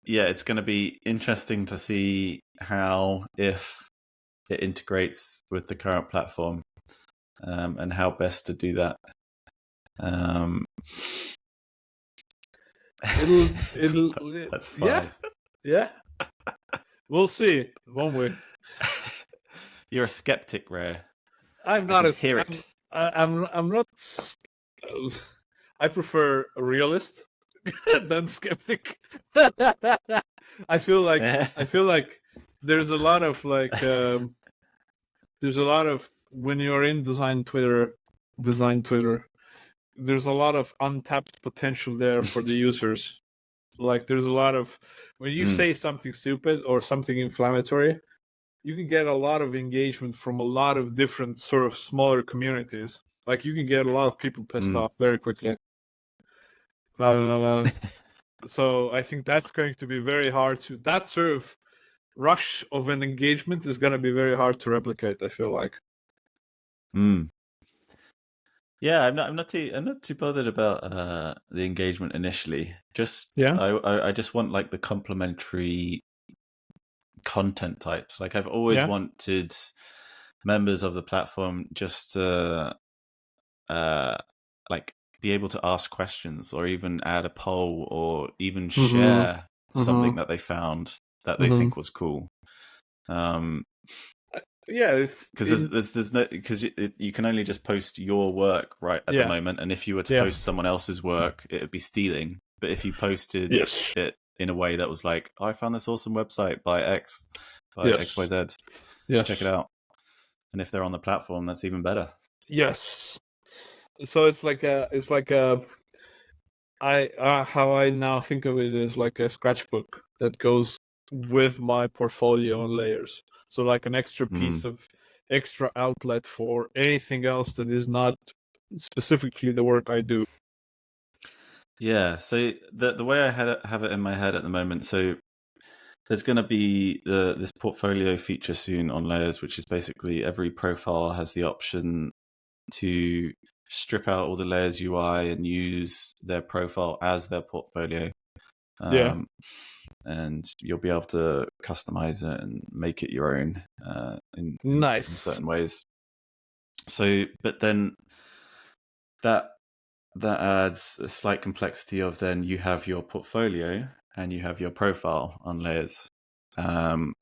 A: it's going to be interesting to see how, if it integrates with the current platform, and how best to do that. That's fine.
B: Yeah. We'll see, won't we?
A: You're a skeptic, Ray.
B: I'm not.
A: Hear it.
B: I'm not. I prefer a realist than skeptic. I feel like there's a lot of when you're in design Twitter, there's a lot of untapped potential there for the users. Like there's a lot of, when you say something stupid or something inflammatory, you can get a lot of engagement from a lot of different sort of smaller communities. Like you can get a lot of people pissed off very quickly. So I think that's going to be very hard to, that sort of rush of an engagement is going to be very hard to replicate, I feel like.
A: Yeah, I'm not too bothered about the engagement initially. I just want like the complementary content types. Like I've always wanted members of the platform just to like be able to ask questions, or even add a poll, or even share something that they found that they think was cool. Because there's no, because you can only just post your work right at the moment, and if you were to post someone else's work, it would be stealing. But if you posted it in a way that was like, oh, I found this awesome website by XYZ, check it out, and if they're on the platform, that's even better.
B: Yes. So it's like how I now think of it is like a scratchbook that goes with my portfolio on layers. So like an extra piece of extra outlet for anything else that is not specifically the work I do.
A: Yeah. So the way I have it in my head at the moment, so there's going to be this portfolio feature soon on layers, which is basically every profile has the option to strip out all the layers UI and use their profile as their portfolio. And you'll be able to customize it and make it your own in certain ways. So, but then that adds a slight complexity of, then you have your portfolio and you have your profile on layers. And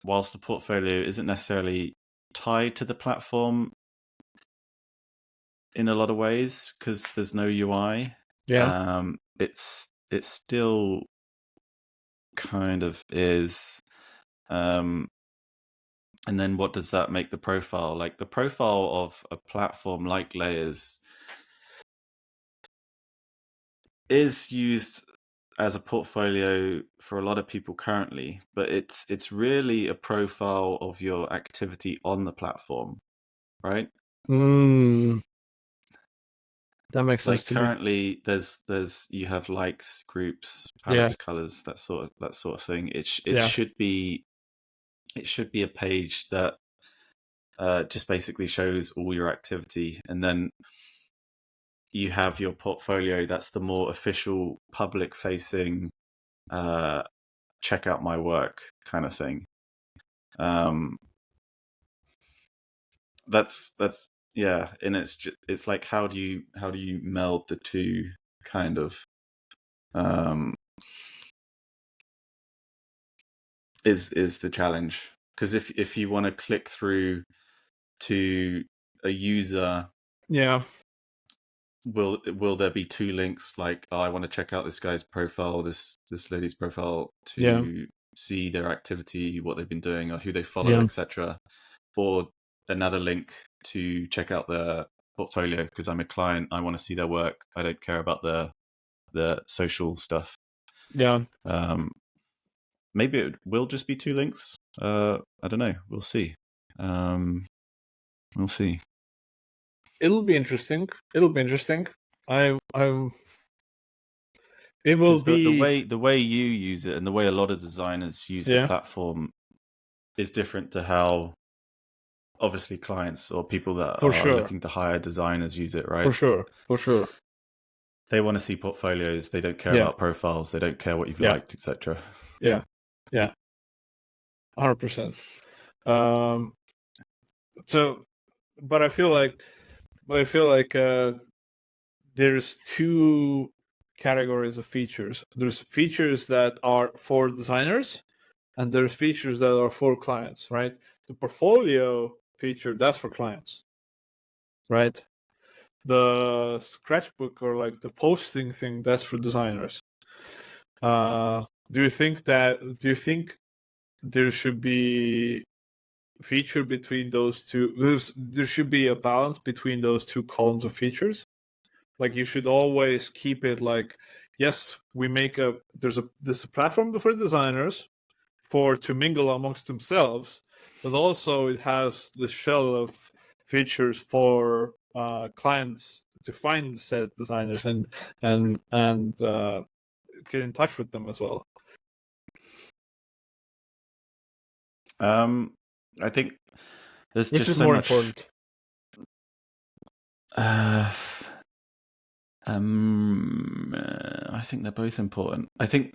A: whilst the portfolio isn't necessarily tied to the platform in a lot of ways, because there's no UI, it's still kind of is. And then what does that make the profile? Like the profile of a platform like Layers is used as a portfolio for a lot of people currently, but it's really a profile of your activity on the platform, right?
B: That makes sense.
A: Like currently, there's you have likes, groups, palettes, colors, that sort of thing. It should be a page that just basically shows all your activity, and then you have your portfolio. That's the more official, public-facing, check out my work kind of thing. That's yeah, and it's like how do you meld the two kind of is the challenge, because if you want to click through to a user, will there be two links, like, oh, I want to check out this guy's profile, this lady's profile, to see their activity, what they've been doing, or who they follow, etc., or another link to check out their portfolio because I'm a client, I want to see their work, I don't care about the social stuff. Maybe it will just be two links. I don't know, we'll see. We'll see.
B: It'll be interesting. It will be
A: the way you use it and the way a lot of designers use the platform is different to how obviously clients or people that are looking to hire designers use it, right?
B: For sure.
A: They want to see portfolios. They don't care about profiles. They don't care what you've liked, etc.
B: Yeah, 100%. So, but I feel like there's two categories of features. There's features that are for designers, and there's features that are for clients, right? The portfolio feature, that's for clients, right? The sketchbook or like the posting thing, that's for designers. Do you think there should be feature between those two? There should be a balance between those two columns of features. Like you should always keep it like, yes, we make there's a platform for designers to mingle amongst themselves, but also it has the shell of features for clients to find said designers and get in touch with them as well.
A: I think there's
B: Which
A: just
B: is
A: so
B: more
A: much
B: important.
A: I think they're both important. I think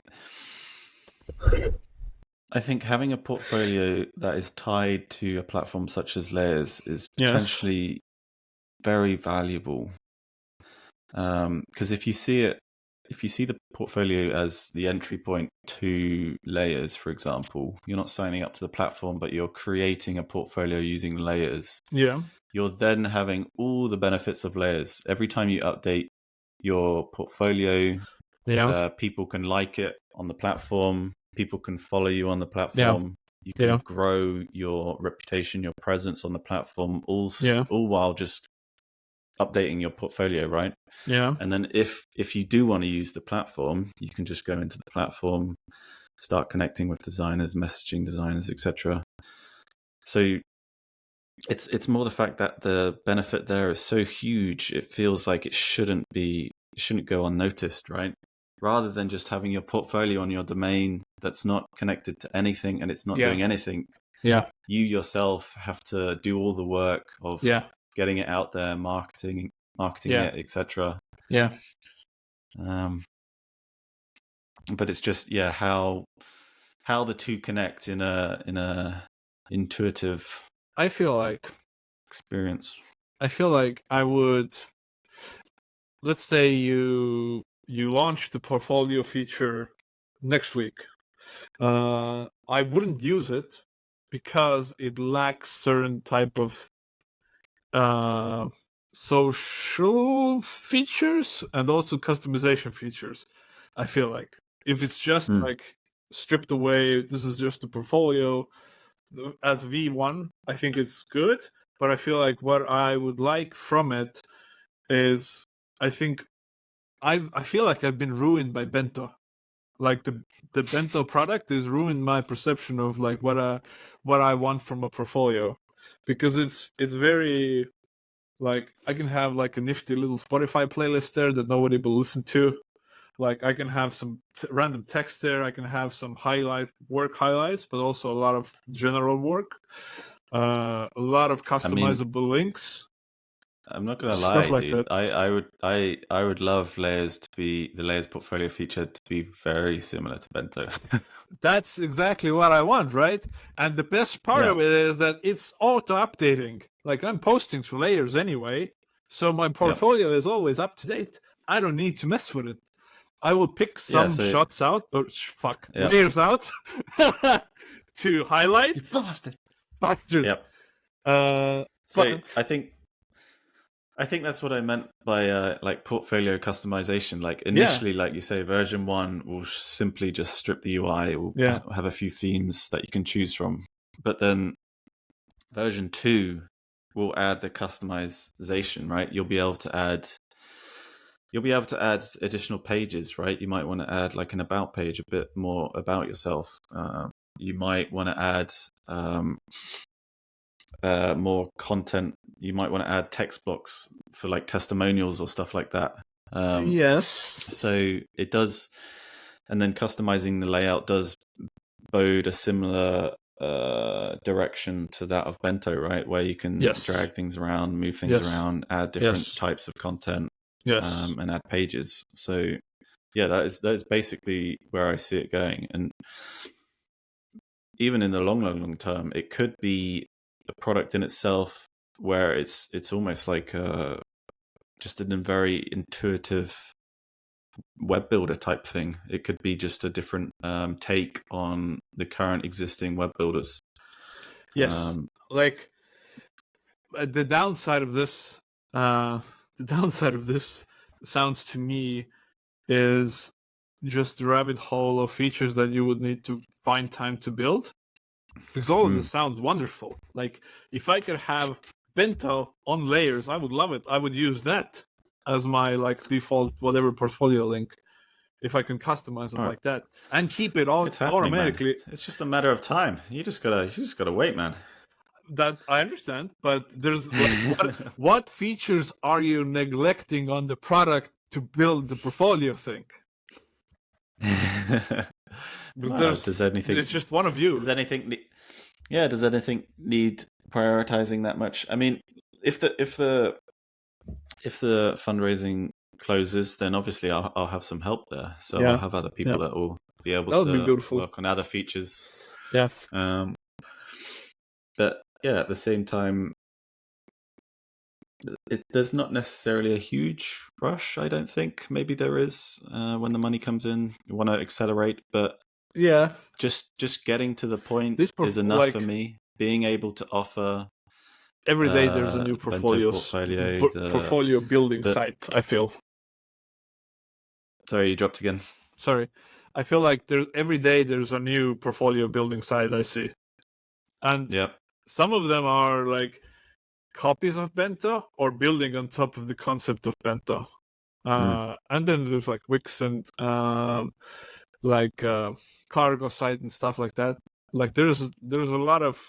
A: having a portfolio that is tied to a platform such as Layers is potentially very valuable. Because if you see the portfolio as the entry point to Layers, for example, you're not signing up to the platform, but you're creating a portfolio using Layers.
B: Yeah.
A: You're then having all the benefits of Layers. Every time you update your portfolio, people can like it on the platform. People can follow you on the platform. You can grow your reputation, your presence on the platform, all while just updating your portfolio, right? And then if you do want to use the platform, you can just go into the platform, start connecting with designers, messaging designers, etc. So it's more the fact that the benefit there is so huge, it feels like it shouldn't go unnoticed, right? Rather than just having your portfolio on your domain that's not connected to anything and it's not doing anything. You yourself have to do all the work of getting it out there, marketing it, etc. But it's just how the two connect in a intuitive,
B: I feel like
A: experience.
B: I feel like I would, let's say you launch the portfolio feature next week. I wouldn't use it because it lacks certain type of social features and also customization features. I feel like if it's just like stripped away, this is just a portfolio as V1, I think it's good, but I feel like what I would like from it is, I feel like I've been ruined by Bento. Like the Bento product is ruined my perception of like what I want from a portfolio, because it's very, like, I can have like a nifty little Spotify playlist there that nobody will listen to. Like I can have some random text there. I can have some work highlights, but also a lot of general work. A lot of customizable links.
A: I'm not gonna lie, like dude. I would love Layers to be the Layers portfolio feature to be very similar to Bento.
B: That's exactly what I want, right? And the best part of it is that it's auto updating. Like I'm posting to layers anyway, so my portfolio is always up to date. I don't need to mess with it. I will pick some shots out or layers out to highlight.
A: You bastard.
B: Yep.
A: So I think that's what I meant by like portfolio customization. Like initially, like you say, version 1 will simply just strip the UI. It will have a few themes that you can choose from. But then version 2 will add the customization, right? You'll be able to add additional pages, right? You might want to add like an about page, a bit more about yourself. You might want to add more content. You might want to add text blocks for like testimonials or stuff like that.
B: Yes.
A: So it does, and then customizing the layout does bode a similar direction to that of Bento, right? Where you can drag things around, move things around, add different types of content, and add pages. So yeah, that is basically where I see it going. And even in the long term, it could be a product in itself where it's almost like just a very intuitive web builder type thing. It could be just a different take on the current existing web builders.
B: Yes, like the downside of this sounds to me is just the rabbit hole of features that you would need to find time to build. Because all of this sounds wonderful. Like if I could have Bento on layers, I would love it. I would use that as my like default whatever portfolio link. If I can customize it like that and keep it all automatically.
A: It's just a matter of time. You just gotta wait, man.
B: That I understand, but there's what features are you neglecting on the product to build the portfolio thing?
A: Does anything?
B: It's just one of you.
A: Does anything? Does anything need prioritizing that much? I mean, if the fundraising closes, then obviously I'll have some help there. So I'll have other people that will be able to work on other features.
B: Yeah.
A: But yeah, at the same time, there's not necessarily a huge rush. I don't think. Maybe there is when the money comes in. You want to accelerate, but just getting to the point is enough for me. Being able to offer
B: every day there's a new portfolio building site. I feel.
A: Sorry, you dropped again.
B: Sorry, I feel like every day there's a new portfolio building site I see, and some of them are like copies of Bento or building on top of the concept of Bento. And then there's like Wix and cargo site and stuff like that. Like there's a lot of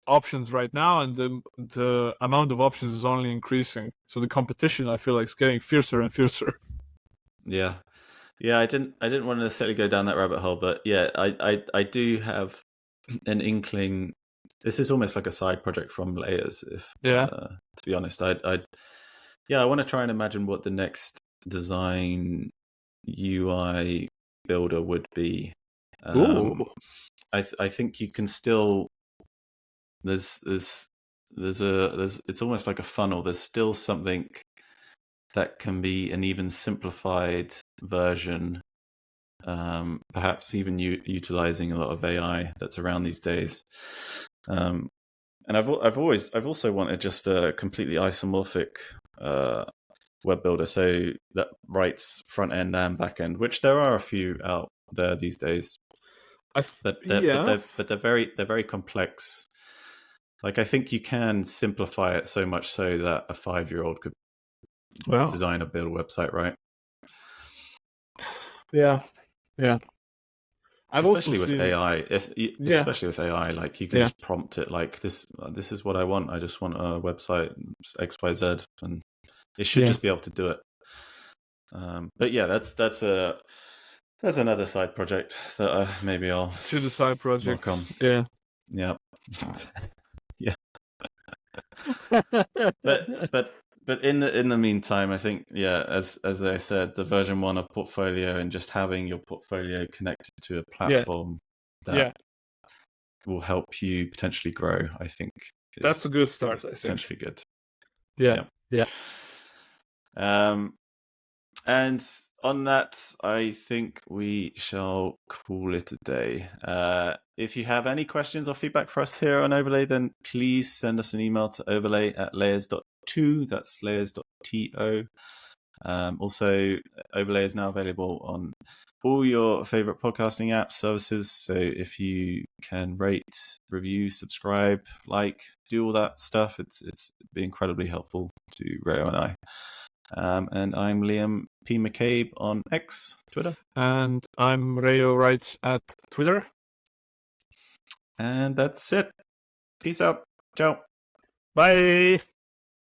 B: options right now, and the amount of options is only increasing. So the competition, I feel like, is getting fiercer and fiercer.
A: Yeah. I didn't want to necessarily go down that rabbit hole, but yeah, I do have an inkling. This is almost like a side project from Layers. To be honest, I want to try and imagine what the next design UI builder would be. I think you can still there's it's almost like a funnel. There's still something that can be an even simplified version, perhaps even utilizing a lot of AI that's around these days. And I've also wanted just a completely isomorphic web builder, so that writes front end and back end, which there are a few out there these days. But they're very complex. Like I think you can simplify it so much so that a 5-year-old could design or build a website, right?
B: Yeah.
A: Especially with AI, like you can just prompt it like this is what I want. I just want a website XYZ, and it should just be able to do it. But yeah, that's another side project that maybe I'll
B: to the side project.
A: Work on.
B: Yeah.
A: Yeah. But in the meantime, I think as I said, the version 1 of Portfolio and just having your portfolio connected to a platform that will help you potentially grow, I think
B: That's a good start, I think.
A: Potentially good.
B: Yeah.
A: And on that, I think we shall call it a day. If you have any questions or feedback for us here on Overlay, then please send us an email to overlay@layers.to. That's layers.to. Also, Overlay is now available on all your favorite podcasting apps, services. So if you can rate, review, subscribe, do all that stuff, it's be incredibly helpful to Reijo and I. And I'm Liam P. McCabe on X, Twitter.
B: And I'm Reijo Writes at Twitter.
A: And that's it. Peace out. Ciao.
B: Bye.